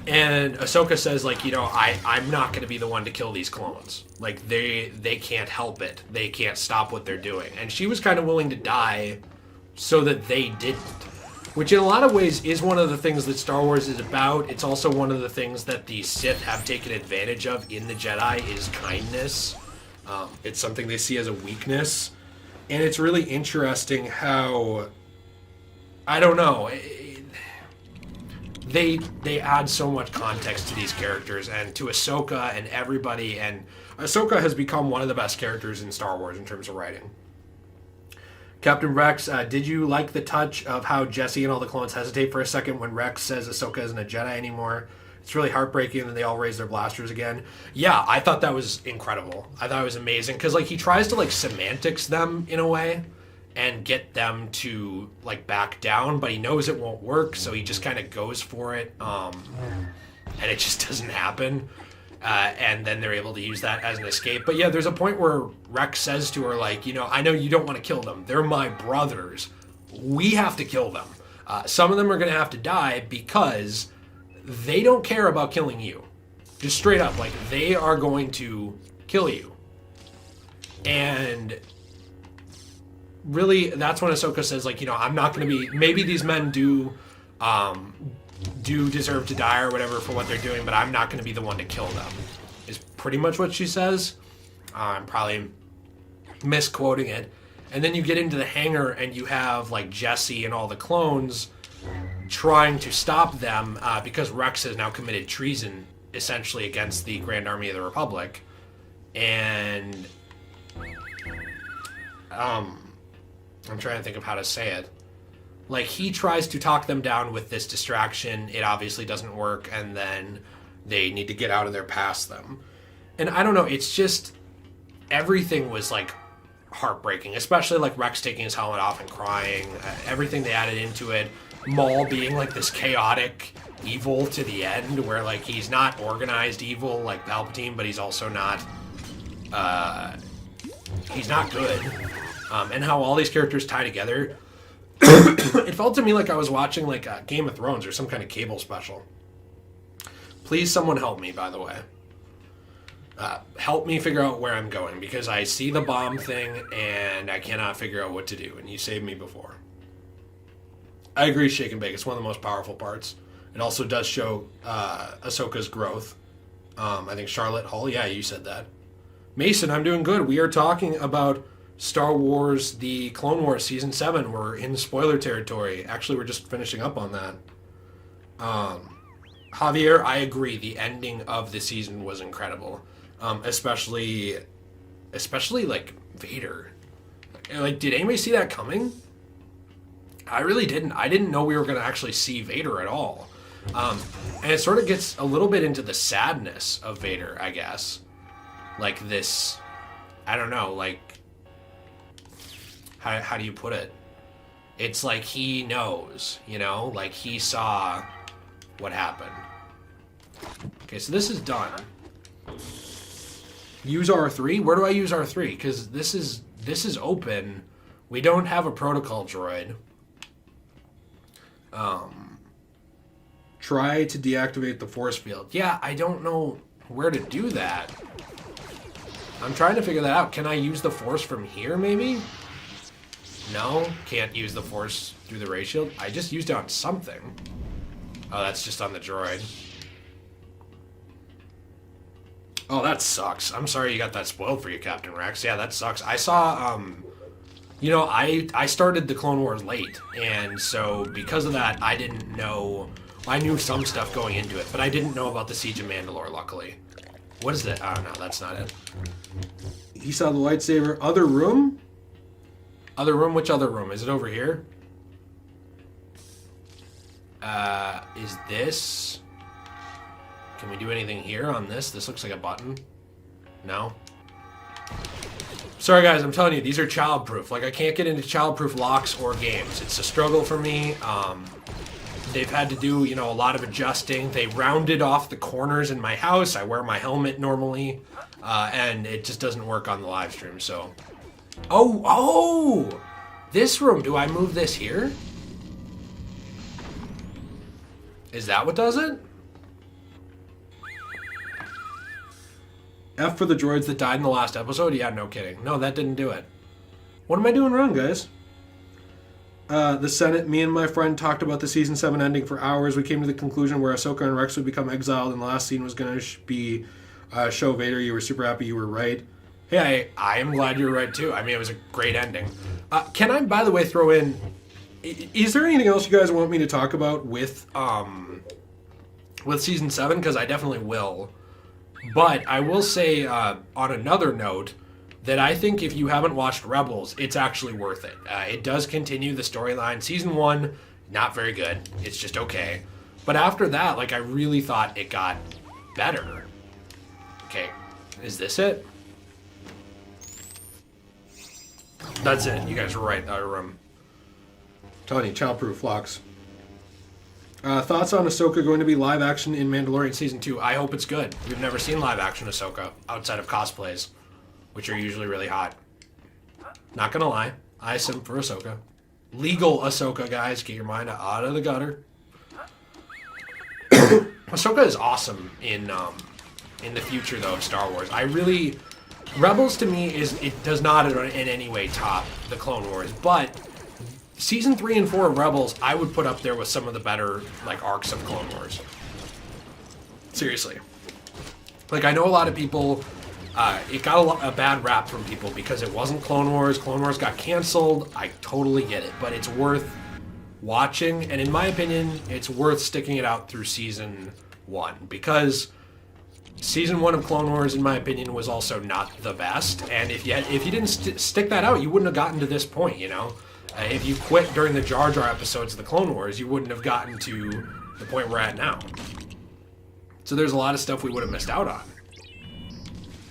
And Ahsoka says, like, you know, I'm not going to be the one to kill these clones. Like, they can't help it. They can't stop what they're doing. And she was kind of willing to die so that they didn't. Which in a lot of ways is one of the things that Star Wars is about. It's also one of the things that the Sith have taken advantage of in the Jedi, is kindness. It's something they see as a weakness. And it's really interesting how, I don't know, they add so much context to these characters and to Ahsoka and everybody, and Ahsoka has become one of the best characters in Star Wars in terms of writing. Captain Rex, did you like the touch of how Jesse and all the clones hesitate for a second when Rex says Ahsoka isn't a Jedi anymore? It's really heartbreaking, and they all raise their blasters again. Yeah, I thought that was incredible. I thought it was amazing, because like he tries to like semantics them in a way and get them to like back down, but he knows it won't work, so he just kind of goes for it, and it just doesn't happen. And then they're able to use that as an escape. But yeah, there's a point where Rex says to her, like, you know, I know you don't want to kill them. They're my brothers. We have to kill them. Some of them are going to have to die because they don't care about killing you. Just straight up, like, they are going to kill you. And really, that's when Ahsoka says, like, you know, I'm not going to be, maybe these men do deserve to die or whatever for what they're doing, but I'm not going to be the one to kill them, is pretty much what she says. I'm probably misquoting it. And then you get into the hangar and you have like Jesse and all the clones trying to stop them because Rex has now committed treason essentially against the Grand Army of the Republic. And I'm trying to think of how to say it. Like, he tries to talk them down with this distraction. It obviously doesn't work, and then they need to get out of there past them. And I don't know, it's just, everything was, like, heartbreaking. Especially, like, Rex taking his helmet off and crying. Everything they added into it. Maul being, like, this chaotic evil to the end, where, like, he's not organized evil like Palpatine, but he's also not, he's not good. And how all these characters tie together. It felt to me like I was watching like Game of Thrones or some kind of cable special. Please, someone help me, by the way. Help me figure out where I'm going, because I see the bomb thing and I cannot figure out what to do, and you saved me before. I agree, Shake and Bake. It's one of the most powerful parts. It also does show Ahsoka's growth. I think Charlotte Hull, yeah, you said that. Mason, I'm doing good. We are talking about Star Wars, the Clone Wars Season 7. We're in spoiler territory. Actually, we're just finishing up on that. Javier, I agree. The ending of the season was incredible. Especially like Vader. Like, did anybody see that coming? I really didn't. I didn't know we were going to actually see Vader at all. And it sort of gets a little bit into the sadness of Vader, I guess. Like this, I don't know, like, how do you put it? It's like he knows, you know? Like, he saw what happened. Okay, so this is done. Use R3? Where do I use R3? Because this is open. We don't have a protocol droid. Try to deactivate the force field. Yeah, I don't know where to do that. I'm trying to figure that out. Can I use the force from here, maybe? No, can't use the force through the ray shield. I just used it on something. Oh, that's just on the droid. Oh, that sucks. I'm sorry you got that spoiled for you, Captain Rex. Yeah, that sucks. I saw, you know, I started the Clone Wars late, and so because of that, I didn't know. I knew some stuff going into it, but I didn't know about the Siege of Mandalore, luckily. What is that? Oh, no, that's not it. He saw the lightsaber. Other room? Other room? Which other room? Is it over here? Is this... Can we do anything here on this? This looks like a button. No? Sorry, guys, I'm telling you, these are child-proof. Like, I can't get into child-proof locks or games. It's a struggle for me. They've had to do, you know, a lot of adjusting. They rounded off the corners in my house. I wear my helmet normally, and it just doesn't work on the live stream, so... Oh! This room. Do I move this here? Is that what does it? F for the droids that died in the last episode? Yeah, no kidding. No, that didn't do it. What am I doing wrong, guys? The Senate, me and my friend talked about the Season 7 ending for hours. We came to the conclusion where Ahsoka and Rex would become exiled, and the last scene was going to be show Vader. You were super happy you were right. Hey, I am glad you were right, too. I mean, it was a great ending. Can I, by the way, throw in... Is there anything else you guys want me to talk about with Season 7? Because I definitely will. But I will say, on another note, that I think if you haven't watched Rebels, it's actually worth it. It does continue the storyline. Season 1, not very good. It's just okay. But after that, like, I really thought it got better. Okay, is this it? That's it. You guys were right. Tony, childproof flocks. Thoughts on Ahsoka going to be live action in Mandalorian Season 2? I hope it's good. We've never seen live action Ahsoka outside of cosplays, which are usually really hot. Not gonna lie, I simp for Ahsoka. Legal Ahsoka, guys. Get your mind out of the gutter. Ahsoka is awesome in the future, though, of Star Wars. Rebels, to me, it does not in any way top the Clone Wars, but Season 3 and 4 of Rebels, I would put up there with some of the better, like, arcs of Clone Wars. Seriously. Like, I know a lot of people, it got a bad rap from people because it wasn't Clone Wars. Clone Wars got canceled. I totally get it, but it's worth watching, and in my opinion, it's worth sticking it out through Season 1, because Season 1 of Clone Wars, in my opinion, was also not the best. And if you didn't stick that out, you wouldn't have gotten to this point, you know? If you quit during the Jar Jar episodes of the Clone Wars, you wouldn't have gotten to the point we're at now. So there's a lot of stuff we would have missed out on.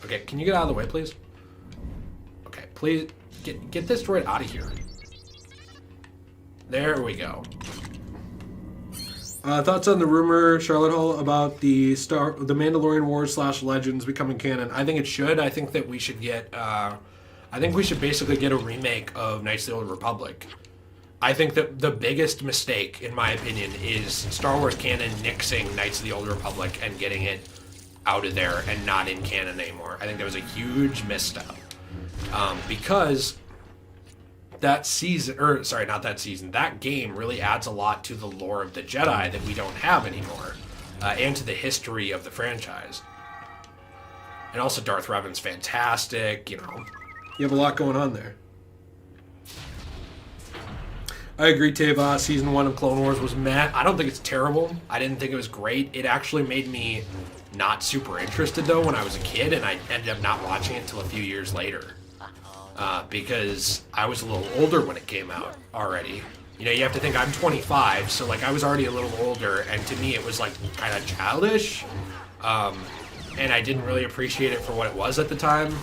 Okay, can you get out of the way, please? Okay, please, get this droid out of here. There we go. Thoughts on the rumor, Charlotte Hall, about the Mandalorian Wars / Legends becoming canon? I think it should. I think that we should get. I think we should basically get a remake of Knights of the Old Republic. I think that the biggest mistake, in my opinion, is Star Wars canon nixing Knights of the Old Republic and getting it out of there and not in canon anymore. I think that was a huge misstep because. That game really adds a lot to the lore of the Jedi that we don't have anymore, and to the history of the franchise. And also Darth Revan's fantastic, you know. You have a lot going on there. I agree, Teva. Season 1 of Clone Wars was meh. I don't think it's terrible. I didn't think it was great. It actually made me not super interested, though, when I was a kid, and I ended up not watching it until a few years later. Because I was a little older when it came out already. You know, you have to think I'm 25, so like I was already a little older, and to me it was like kind of childish, and I didn't really appreciate it for what it was at the time.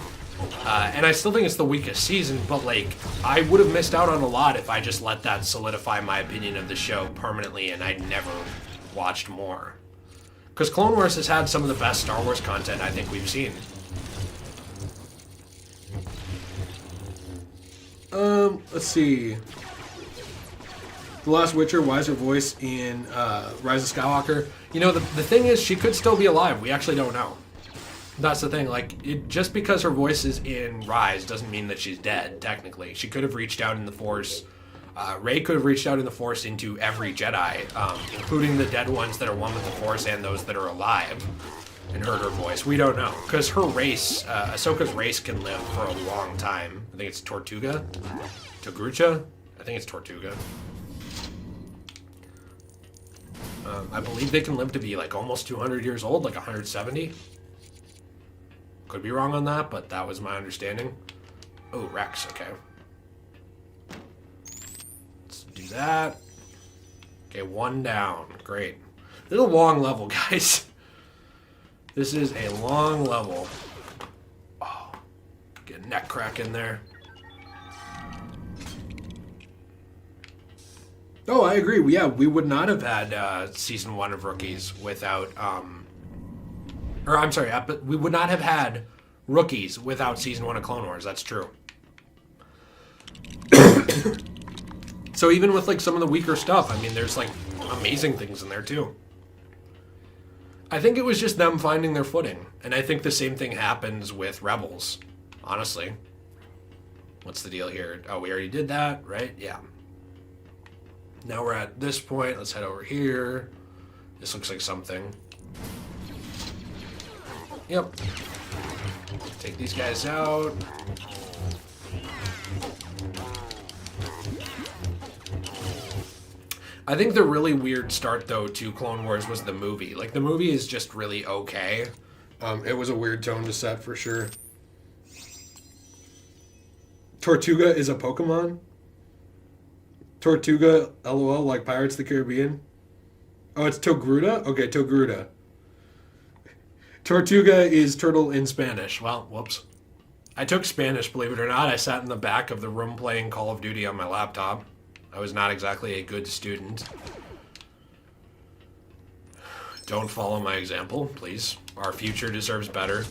And I still think it's the weakest season, but like I would have missed out on a lot if I just let that solidify my opinion of the show permanently, and I never watched more. Because Clone Wars has had some of the best Star Wars content I think we've seen. Let's see. The Last Witcher, why is her voice in Rise of Skywalker? You know, the thing is, she could still be alive. We actually don't know. That's the thing. Like, just because her voice is in Rise doesn't mean that she's dead, technically. She could have reached out in the Force. Rey could have reached out in the Force into every Jedi, including the dead ones that are one with the Force and those that are alive, and heard her voice. We don't know. Because her race, Ahsoka's race can live for a long time. I think it's Tortuga? Togrucha? I think it's Tortuga. I believe they can live to be like almost 200 years old, like 170. Could be wrong on that, but that was my understanding. Oh, Rex, okay. Let's do that. Okay, one down. Great. This is a long level, guys. This is a long level. Oh, get a neck crack in there. Oh, I agree. Yeah, we would not have had season 1 of Rookies without, or I'm sorry, we would not have had Rookies without season 1 of Clone Wars. That's true. So even with like some of the weaker stuff, I mean, there's like amazing things in there too. I think it was just them finding their footing, and I think the same thing happens with Rebels. Honestly, what's the deal here? Oh, we already did that, right? Yeah. Now we're at this point. Let's head over here. This looks like something. Yep. Take these guys out. I think the really weird start, though, to Clone Wars was the movie. Like, the movie is just really okay. It was a weird tone to set, for sure. Tortuga is a Pokemon? Tortuga, LOL, like Pirates of the Caribbean? Oh, it's Togruta? Okay, Togruta. Tortuga is turtle in Spanish. Well, whoops. I took Spanish, believe it or not. I sat in the back of the room playing Call of Duty on my laptop. I was not exactly a good student. Don't follow my example, please. Our future deserves better.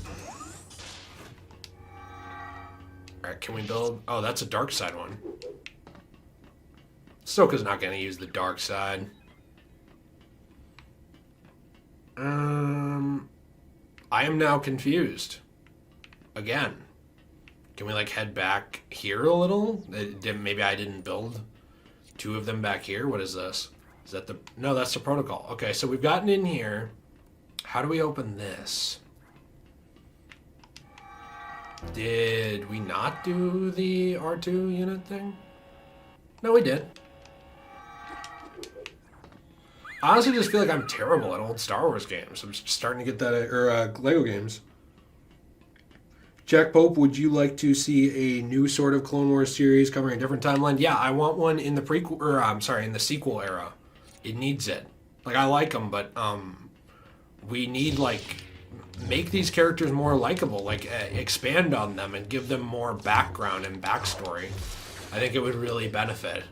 Alright, can we build... Oh, that's a dark side one. Ahsoka's not going to use the dark side. I am now confused. Again. Can we, like, head back here a little? Maybe I didn't build 2 of them back here. What is this? Is that the... No, that's the protocol. Okay, so we've gotten in here. How do we open this? Did we not do the R2 unit thing? No, we did. I honestly just feel like I'm terrible at old Star Wars games. I'm just starting to get that, or Lego games. Jack Pope, would you like to see a new sort of Clone Wars series covering a different timeline? Yeah, I want one in the prequel, or I'm sorry, in the sequel era. It needs it. Like, I like them, but we need, like, make these characters more likable. Like, expand on them and give them more background and backstory. I think it would really benefit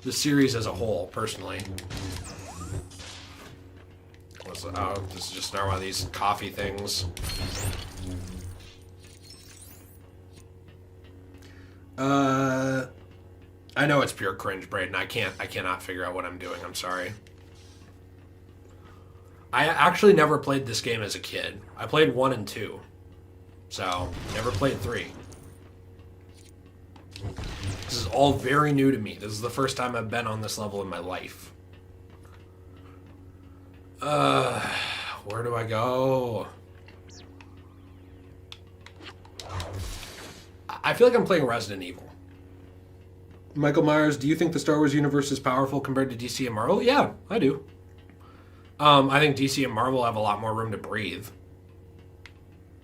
the series as a whole, personally. Oh, this is just another one of these coffee things. I know it's pure cringe, Braden. I cannot figure out what I'm doing. I'm sorry. I actually never played this game as a kid. I played 1 and 2. So, never played 3. This is all very new to me. This is the first time I've been on this level in my life. Where do I go? I feel like I'm playing Resident Evil. Michael Myers, do you think the Star Wars universe is powerful compared to DC and Marvel? Yeah, I do. I think DC and Marvel have a lot more room to breathe.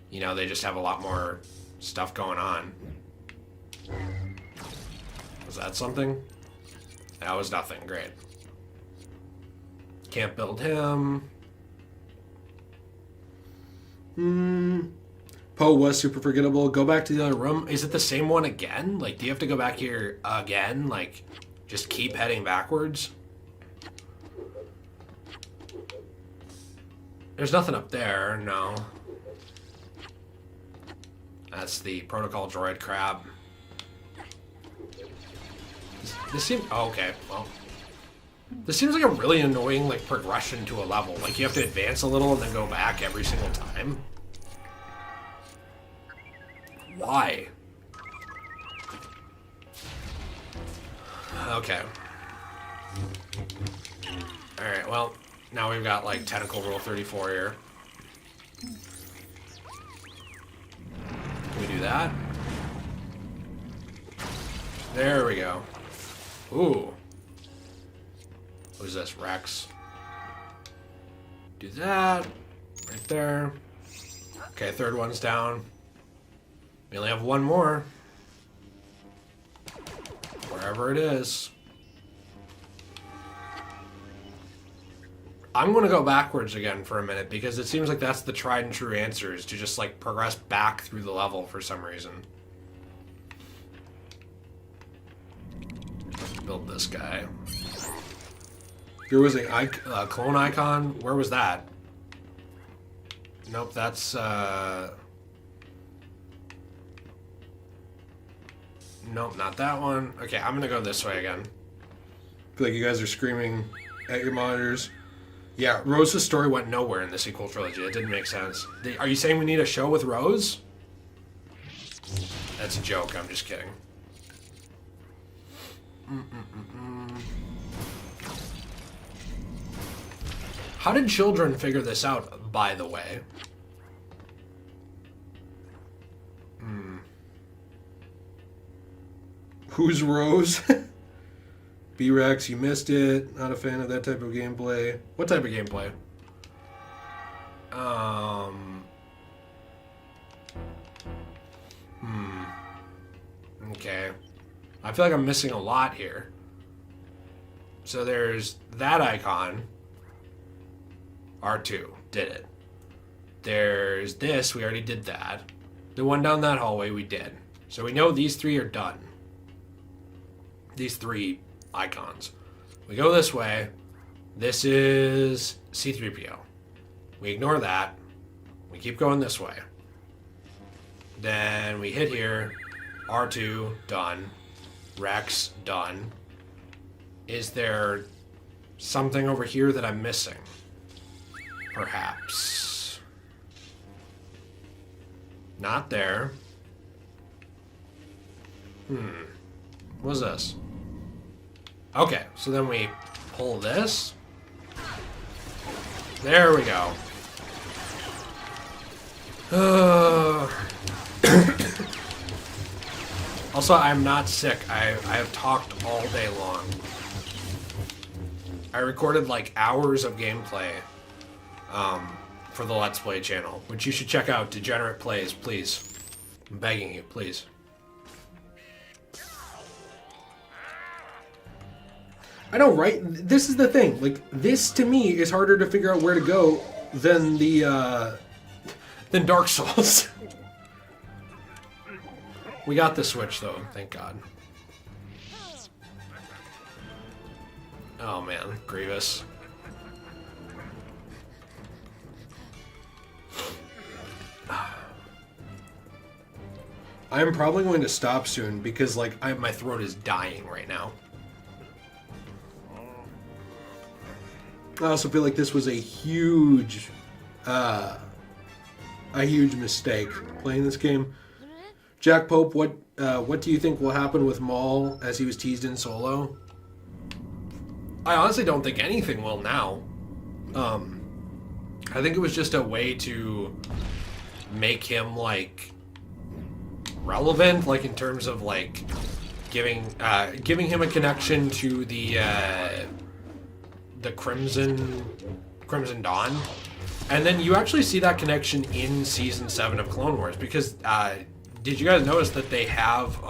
You know, they just have a lot more stuff going on. Was that something? That was nothing. Great. Can't build him. Poe was super forgettable. Go back to the other room. Is it the same one again? Like, do you have to go back here again? Like, just keep heading backwards? There's nothing up there, no. That's the protocol droid crab. This seems... Oh, okay, well... This seems like a really annoying, like, progression to a level. Like, you have to advance a little and then go back every single time. Why? Okay. Alright, well, now we've got, like, Tentacle Rule 34 here. Can we do that? There we go. Ooh. Who's this? Rex. Do that. Right there. Okay, third one's down. We only have one more. Wherever it is. I'm going to go backwards again for a minute because it seems like that's the tried and true answer, is to just like progress back through the level for some reason. Let's build this guy. There was a clone icon. Where was that? Nope, that's... Nope, not that one. Okay, I'm gonna go this way again. I feel like you guys are screaming at your monitors. Yeah, Rose's story went nowhere in the sequel trilogy. It didn't make sense. Are you saying we need a show with Rose? That's a joke. I'm just kidding. How did children figure this out, by the way? Who's Rose? B-Rex, you missed it. Not a fan of that type of gameplay. What type of gameplay? Okay. I feel like I'm missing a lot here. So there's that icon. R2. Did it. There's this. We already did that. The one down that hallway we did. So we know these three are done. These three icons. We go this way. This is C-3PO. We ignore that. We keep going this way. Then we hit here. R2, done. Rex, done. Is there something over here that I'm missing? Perhaps. Not there. What's this? Okay, so then we pull this. There we go. Also, I'm not sick. I have talked all day long. I recorded like hours of gameplay for the Let's Play channel, which you should check out. Degenerate Plays, please. I'm begging you, please. I know, right? This is the thing. Like, this to me is harder to figure out where to go than than Dark Souls. We got the Switch though, thank God. Oh man, Grievous. I'm probably going to stop soon because like my throat is dying right now. I also feel like this was a huge mistake playing this game. Jack Pope, what do you think will happen with Maul as he was teased in Solo? I honestly don't think anything will now. I think it was just a way to make him like relevant, like in terms of like giving him a connection to the Crimson Dawn. And then you actually see that connection in Season 7 of Clone Wars, because did you guys notice that they have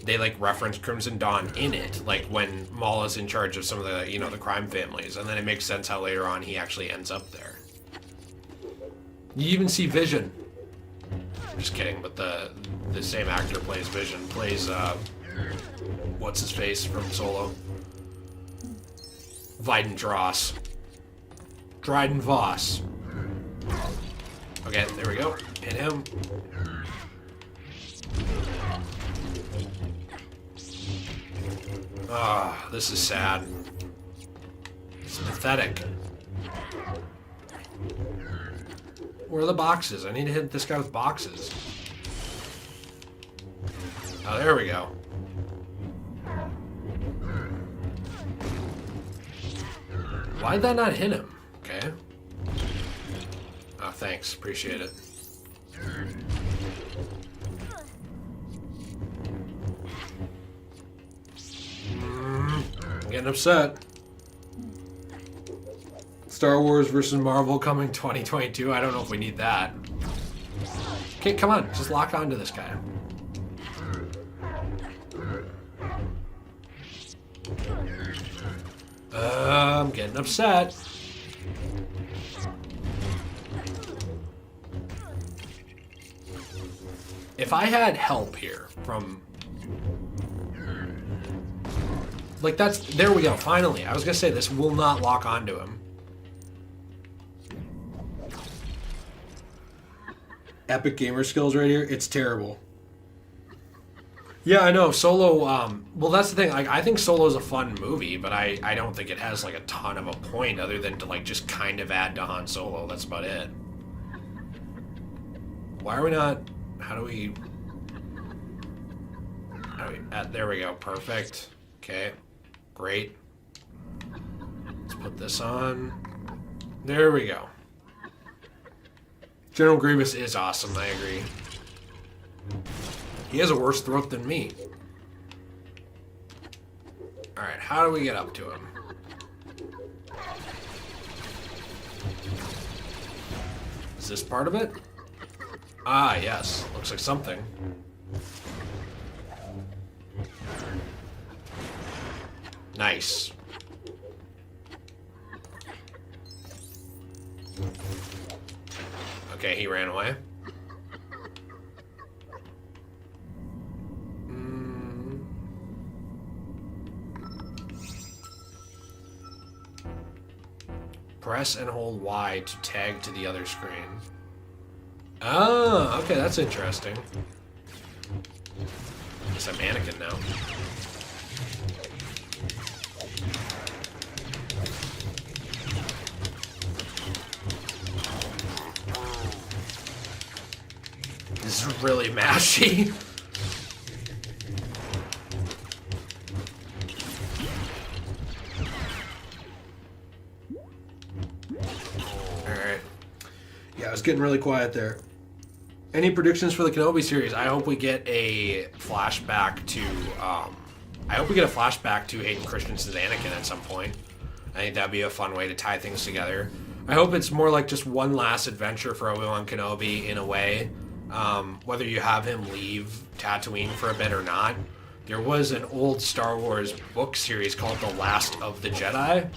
they like reference Crimson Dawn in it, like when Maul is in charge of some of the, you know, the crime families, and then it makes sense how later on he actually ends up there. You even see Vision. I'm just kidding, but the same actor plays Vision, plays what's his face from Solo? Dryden Voss. Okay, there we go. Hit him. Ah, this is sad. It's pathetic. Where are the boxes? I need to hit this guy with boxes. Oh, there we go. Why'd that not hit him? Okay. Oh, thanks. Appreciate it. I'm getting upset. Star Wars versus Marvel coming 2022. I don't know if we need that. Okay, come on. Just lock onto this guy. I'm getting upset. If I had help here from... Like, that's... There we go, finally. I was gonna say, this will not lock onto him. Epic gamer skills right here. It's terrible. Yeah, I know. Solo, well, that's the thing. Like, I think Solo's a fun movie, but I don't think it has, like, a ton of a point other than to, like, just kind of add to Han Solo. That's about it. Why are we not... How do we... there we go. Perfect. Okay. Great. Let's put this on. There we go. General Grievous is awesome, I agree. He has a worse throat than me. Alright, how do we get up to him? Is this part of it? Ah, yes. Looks like something. Nice. Okay, he ran away. Press and hold Y to tag to the other screen. Oh, okay, that's interesting. I guess I'm Anakin now. This is really mashy. Alright. Yeah, I was getting really quiet there. Any predictions for the Kenobi series? I hope we get a flashback to, Hayden Christensen's Anakin at some point. I think that'd be a fun way to tie things together. I hope it's more like just one last adventure for Obi-Wan Kenobi in a way. Whether you have him leave Tatooine for a bit or not. There was an old Star Wars book series called The Last of the Jedi,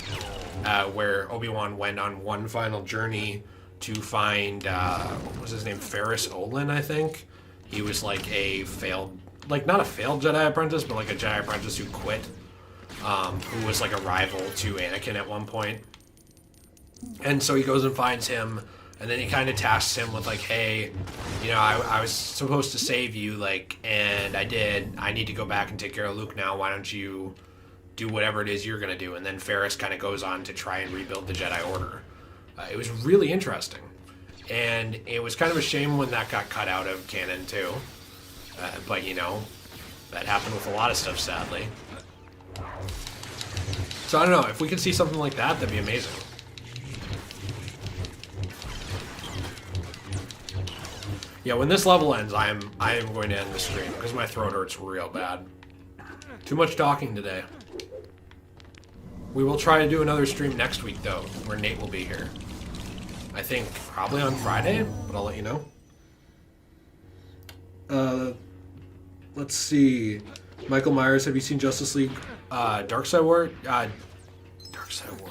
where Obi-Wan went on one final journey to find, what was his name, Ferris Olin, I think. He was like a failed, like not a failed Jedi apprentice, but like a Jedi apprentice who quit, who was like a rival to Anakin at one point. And so he goes and finds him, and then he kind of tasks him with like, hey, you know, I was supposed to save you, like, and I did. I need to go back and take care of Luke now. Why don't you do whatever it is you're going to do? And then Ferris kind of goes on to try and rebuild the Jedi Order. It was really interesting. And it was kind of a shame when that got cut out of canon, too. But, you know, that happened with a lot of stuff, sadly. So, I don't know. If we could see something like that, that'd be amazing. Yeah, when this level ends, I am going to end the stream because my throat hurts real bad. Too much talking today. We will try to do another stream next week, though, where Nate will be here. I think probably on Friday, but I'll let you know. Let's see. Michael Myers, have you seen Justice League Darkseid War? Darkseid War.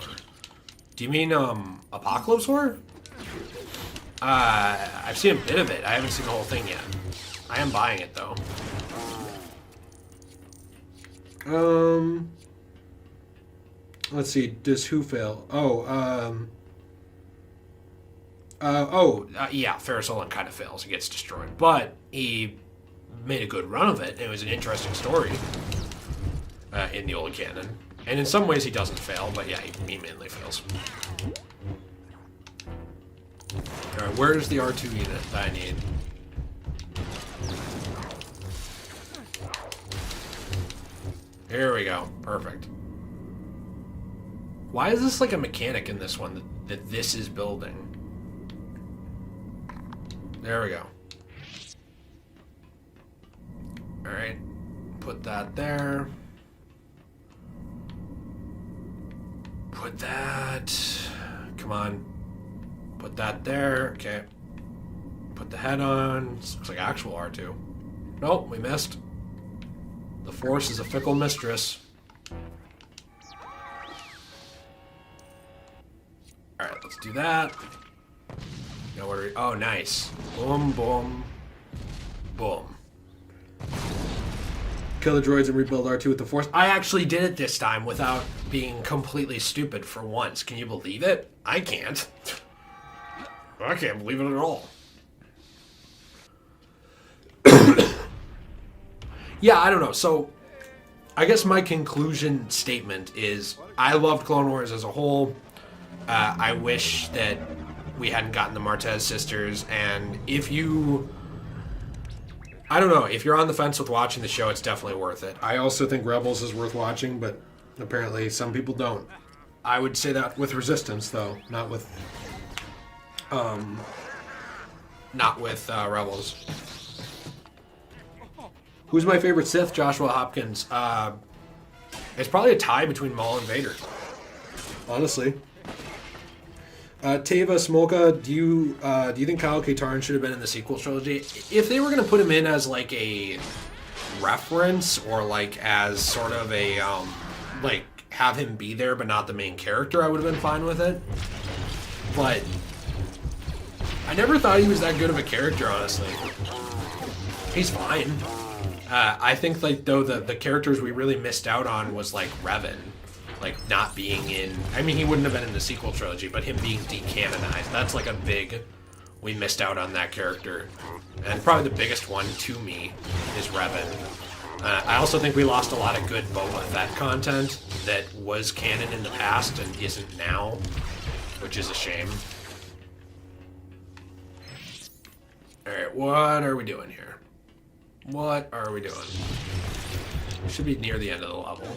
Do you mean Apocalypse War? I've seen a bit of it. I haven't seen the whole thing yet. I am buying it, though. Let's see. Does who fail? Yeah, Ferris Olin kind of fails. He gets destroyed. But he made a good run of it. It was an interesting story in the old canon. And in some ways he doesn't fail, but yeah, he mainly fails. Alright, where's the R2 unit that I need? Here we go. Perfect. Why is this like a mechanic in this one that this is building? There we go. Alright. Put that there. Put that... Come on. Put that there. Okay. Put the head on. This looks like actual R2. Nope, we missed. The Force is a fickle mistress. Alright, let's do that. Now what are we... Oh, nice. Boom, boom, boom. Kill the droids and rebuild R2 with the Force. I actually did it this time without being completely stupid for once. Can you believe it? I can't. I can't believe it at all. Yeah, I don't know. So, I guess my conclusion statement is I loved Clone Wars as a whole. I wish that we hadn't gotten the Martez sisters. And if you... I don't know. If you're on the fence with watching the show, it's definitely worth it. I also think Rebels is worth watching, but apparently some people don't. I would say that with Resistance, though, not with... Rebels. Who's my favorite Sith? Joshua Hopkins. It's probably a tie between Maul and Vader. Honestly. Teva Smolka, do you think Kyle Katarn should have been in the sequel trilogy? If they were going to put him in as like a reference or like as sort of a like have him be there but not the main character, I would have been fine with it. But I never thought he was that good of a character, honestly. He's fine. I think, like, though, the characters we really missed out on was, like, Revan. Like, not being in... I mean, he wouldn't have been in the sequel trilogy, but him being decanonized. That's, like, a big... We missed out on that character. And probably the biggest one to me is Revan. I also think we lost a lot of good Boba Fett content that was canon in the past and isn't now, which is a shame. Alright, what are we doing here? What are we doing? We should be near the end of the level.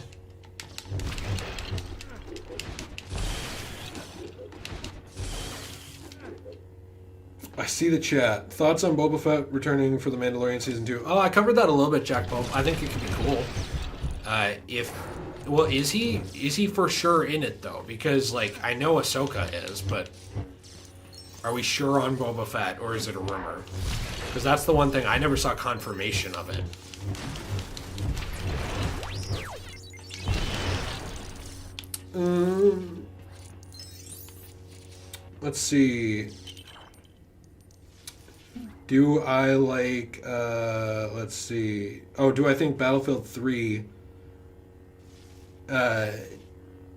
I see the chat. Thoughts on Boba Fett returning for The Mandalorian Season 2? Oh, I covered that a little bit, Jack Pope. I think it could be cool. If Well, is he? Is he for sure in it though? Because like I know Ahsoka is, but are we sure on Boba Fett, or is it a rumor? Because that's the one thing I never saw confirmation of it. Let's see. Do I like, let's see. Oh, do I think Battlefield 3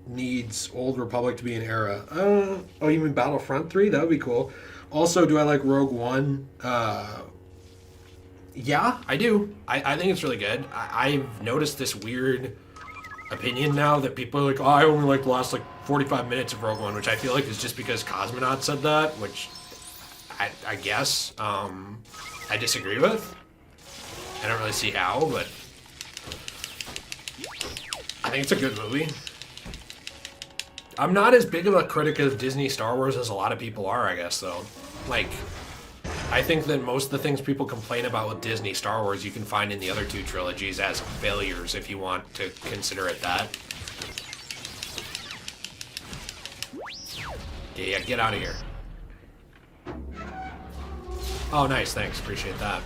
needs Old Republic to be an era? Oh, you mean Battlefront 3? That would be cool. Also, do I like Rogue One? Yeah, I do. I think it's really good. I've noticed this weird opinion now that people are like, oh, I only like the last like 45 minutes of Rogue One, which I feel like is just because Cosmonaut said that, which I guess I disagree with. I don't really see how, but I think it's a good movie. I'm not as big of a critic of Disney Star Wars as a lot of people are, I guess, though. Like, I think that most of the things people complain about with Disney Star Wars you can find in the other two trilogies as failures, if you want to consider it that. Yeah, get out of here. Oh, nice, thanks, appreciate that.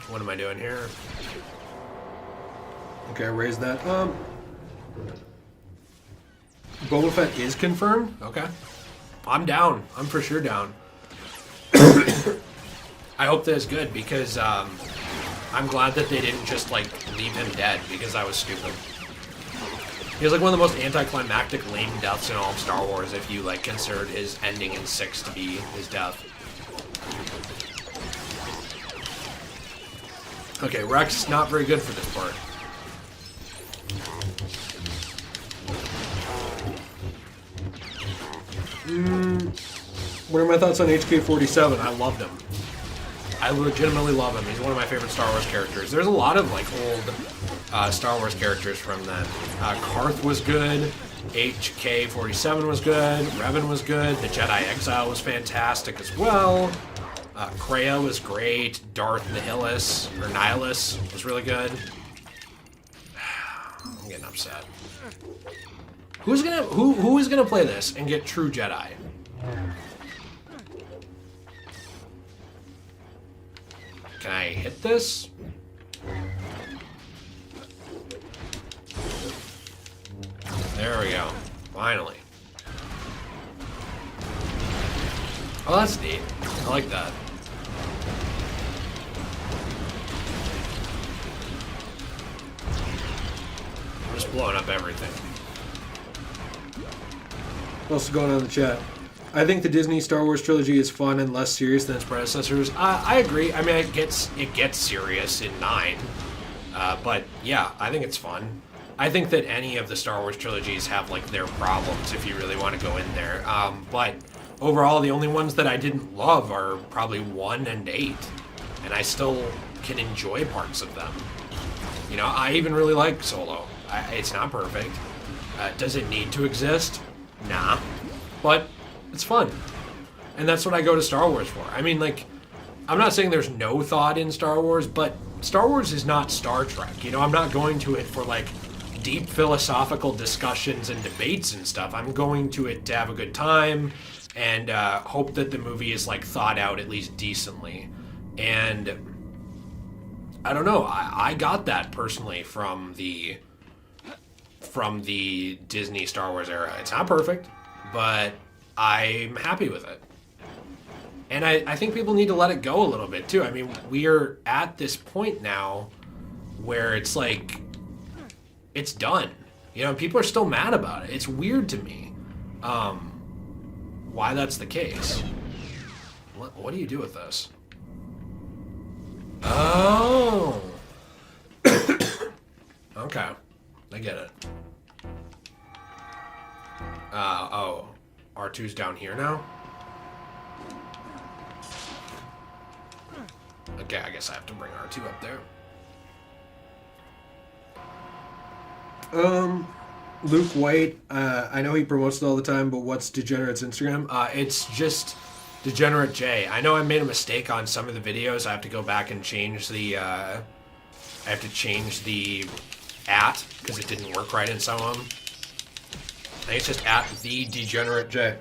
What am I doing here? Okay, I raised that. Boba Fett is confirmed? Okay. I'm down. I'm for sure down. I hope that it's good because I'm glad that they didn't just like leave him dead because that was stupid. He was like one of the most anticlimactic lame deaths in all of Star Wars if you like considered his ending in 6 to be his death. Okay, Rex not very good for this part. What are my thoughts on HK-47? I loved him. I legitimately love him. He's one of my favorite Star Wars characters. There's a lot of like old Star Wars characters from then. Karth was good. HK-47 was good. Revan was good. The Jedi Exile was fantastic as well. Kreia was great. Darth Nihilus or Nihilus was really good. I'm getting upset. Who is gonna play this and get true Jedi? Can I hit this? There we go. Finally. Oh, that's neat. I like that. I'm just blowing up everything. What else is going on in the chat? I think the Disney Star Wars trilogy is fun and less serious than its predecessors. I agree. I mean, it gets serious in 9, but yeah, I think it's fun. I think that any of the Star Wars trilogies have like their problems if you really want to go in there. But overall, the only ones that I didn't love are probably 1 and 8, and I still can enjoy parts of them. You know, I even really like Solo. It's not perfect. Does it need to exist? Nah, but it's fun. And that's what I go to Star Wars for. I mean, like, I'm not saying there's no thought in Star Wars, but Star Wars is not Star Trek. You know, I'm not going to it for, like, deep philosophical discussions and debates and stuff. I'm going to it to have a good time and hope that the movie is, like, thought out at least decently. And I don't know. I got that, personally, from the Disney Star Wars era. It's not perfect, but I'm happy with it. And I think people need to let it go a little bit, too. I mean, we're at this point now where it's like, it's done. You know, people are still mad about it. It's weird to me why that's the case. What do you do with this? Oh. Okay. I get it. Oh. R2's down here now? Okay, I guess I have to bring R2 up there. Luke White, I know he promotes it all the time, but what's Degenerate's Instagram? It's just Degenerate J. I know I made a mistake on some of the videos. I have to go back and change the I have to change the at because it didn't work right in some of them. I think it's just at the Degenerate J.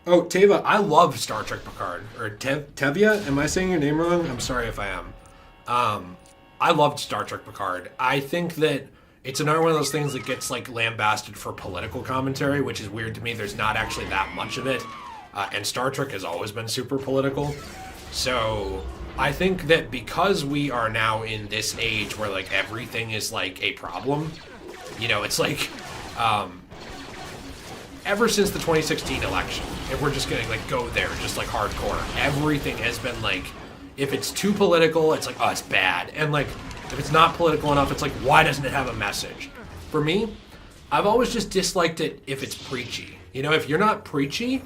Oh, Teva, I love Star Trek Picard. Or Tevya? Am I saying your name wrong? I'm sorry if I am. I loved Star Trek Picard. I think that it's another one of those things that gets like lambasted for political commentary, which is weird to me. There's not actually that much of it. And Star Trek has always been super political. So I think that because we are now in this age where like everything is like a problem, you know, it's like ever since the 2016 election, if we're just gonna like go there, just like hardcore, everything has been like, if it's too political, it's like, oh, it's bad. And like, if it's not political enough, it's like, why doesn't it have a message? For me, I've always just disliked it if it's preachy. You know, if you're not preachy,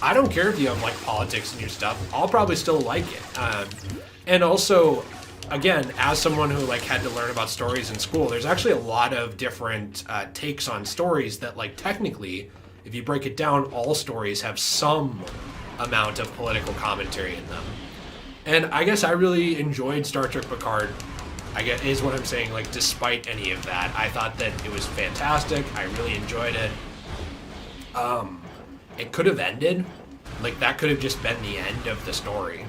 I don't care if you have like politics in your stuff. I'll probably still like it. And also, again, as someone who like had to learn about stories in school, there's actually a lot of different takes on stories that like technically, if you break it down, all stories have some amount of political commentary in them. And I guess I really enjoyed Star Trek Picard, I guess is what I'm saying, like despite any of that. I thought that it was fantastic. I really enjoyed it. It could have ended. Like that could have just been the end of the story.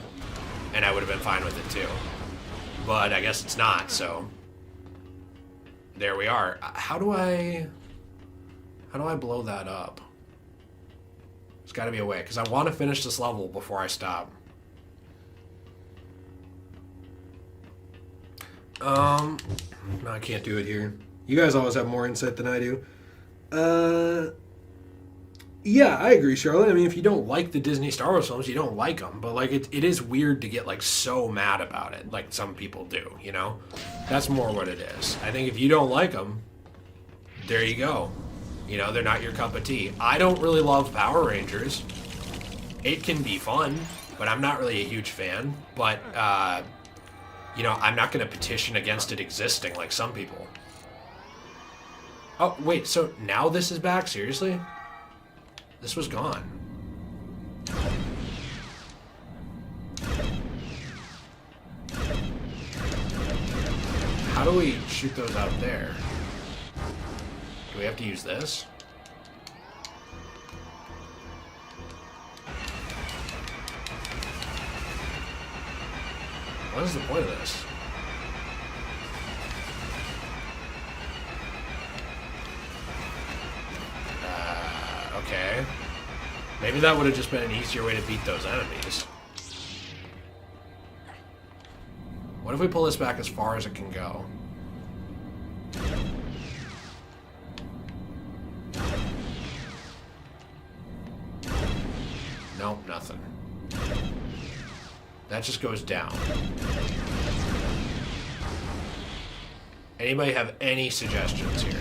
And I would have been fine with it too. But I guess it's not, so there we are. How do I blow that up? There's got to be a way, because I want to finish this level before I stop. No, I can't do it here. You guys always have more insight than I do. Yeah, I agree, Charlotte. I mean, if you don't like the Disney Star Wars films, you don't like them. But, like, it is weird to get, like, so mad about it, like some people do, you know? That's more what it is. I think if you don't like them, there you go. You know, they're not your cup of tea. I don't really love Power Rangers. It can be fun, but I'm not really a huge fan. But, you know, I'm not going to petition against it existing like some people. Oh, wait, so now this is back? Seriously? This was gone. How do we shoot those out there? Do we have to use this? What is the point of this? Okay. Maybe that would have just been an easier way to beat those enemies. What if we pull this back as far as it can go? Nope, nothing. That just goes down. Anybody have any suggestions here?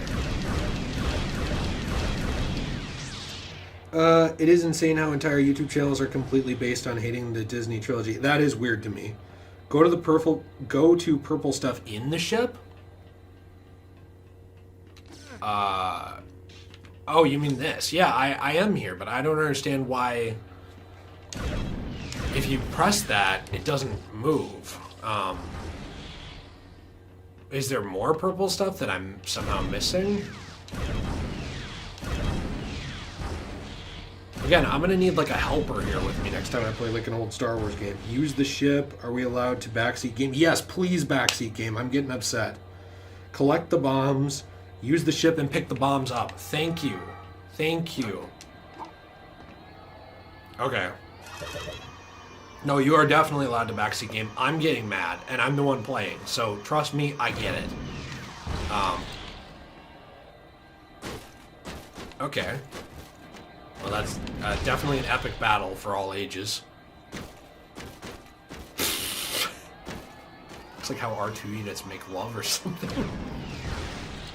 It is insane how entire YouTube channels are completely based on hating the Disney trilogy. That is weird to me. Go to purple stuff in the ship? Oh, you mean this? Yeah, I am here, but I don't understand why. If you press that, it doesn't move. Is there more purple stuff that I'm somehow missing? Again, I'm gonna need like a helper here with me next time I play like an old Star Wars game. Use the ship. Are we allowed to backseat game? Yes, please backseat game. I'm getting upset. Collect the bombs. Use the ship and pick the bombs up. Thank you. Thank you. Okay. No, you are definitely allowed to backseat game. I'm getting mad, and I'm the one playing. So trust me, I get it. Okay. Well, that's definitely an epic battle for all ages. Looks like how R2 units make love or something.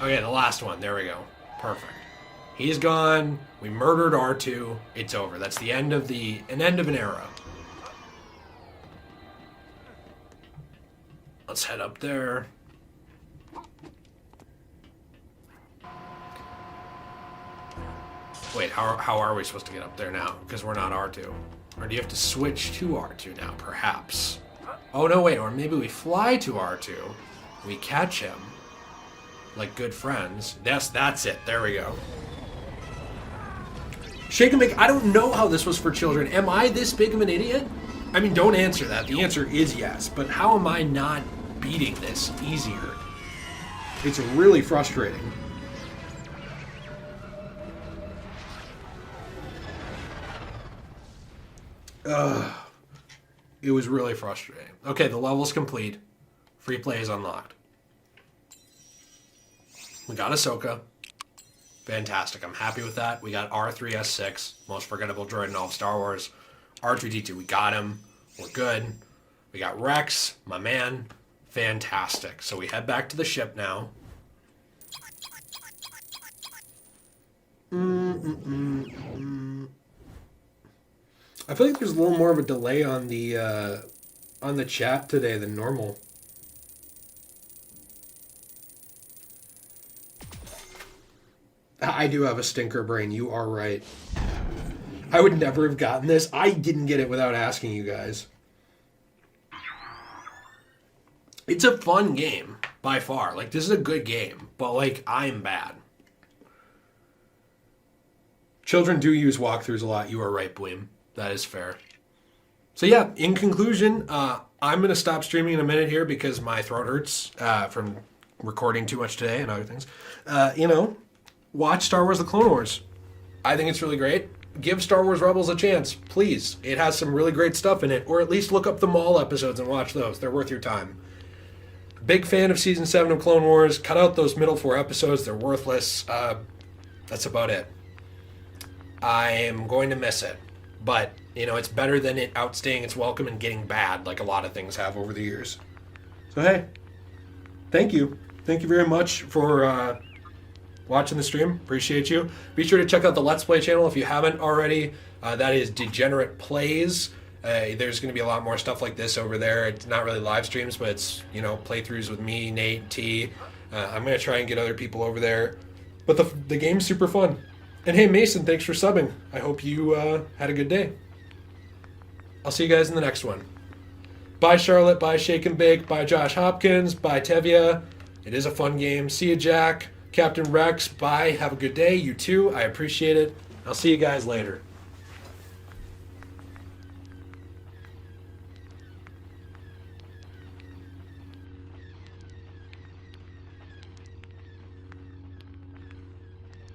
Okay, the last one. There we go. Perfect. He's gone. We murdered R2. It's over. That's the end of an era. Let's head up there. Wait, how are we supposed to get up there now? Because we're not R2. Or do you have to switch to R2 now, perhaps? Oh, no, wait. Or maybe we fly to R2. We catch him. Like good friends. Yes, that's it. There we go. Shake and bake. I don't know how this was for children. Am I this big of an idiot? I mean, don't answer that. The answer is yes. But how am I not beating this easier? It's really frustrating. It was really frustrating. Okay, the level's complete. Free play is unlocked. We got Ahsoka. Fantastic. I'm happy with that. We got R3S6, most forgettable droid in all of Star Wars. R2D2, we got him. We're good. We got Rex, my man. Fantastic. So we head back to the ship now. I feel like there's a little more of a delay on the chat today than normal. I do have a stinker brain. You are right. I would never have gotten this. I didn't get it without asking you guys. It's a fun game, by far. Like, this is a good game, but, like, I'm bad. Children do use walkthroughs a lot. You are right, Bleem. That is fair. So, yeah, in conclusion, I'm going to stop streaming in a minute here because my throat hurts from recording too much today and other things. Watch Star Wars The Clone Wars. I think it's really great. Give Star Wars Rebels a chance, please. It has some really great stuff in it. Or at least look up the Maul episodes and watch those. They're worth your time. Big fan of Season 7 of Clone Wars. Cut out those middle 4 episodes. They're worthless. That's about it. I am going to miss it. But, it's better than it outstaying its welcome and getting bad like a lot of things have over the years. So, hey, thank you. Thank you very much for watching the stream. Appreciate you. Be sure to check out the Let's Play channel if you haven't already. That is Degenerate Plays. There's going to be a lot more stuff like this over there. It's not really live streams, but it's, playthroughs with me, Nate, T. I'm going to try and get other people over there. But the game's super fun. And hey, Mason, thanks for subbing. I hope you had a good day. I'll see you guys in the next one. Bye, Charlotte. Bye, Shake and Bake. Bye, Josh Hopkins. Bye, Tevia. It is a fun game. See you, Jack. Captain Rex. Bye. Have a good day. You too. I appreciate it. I'll see you guys later.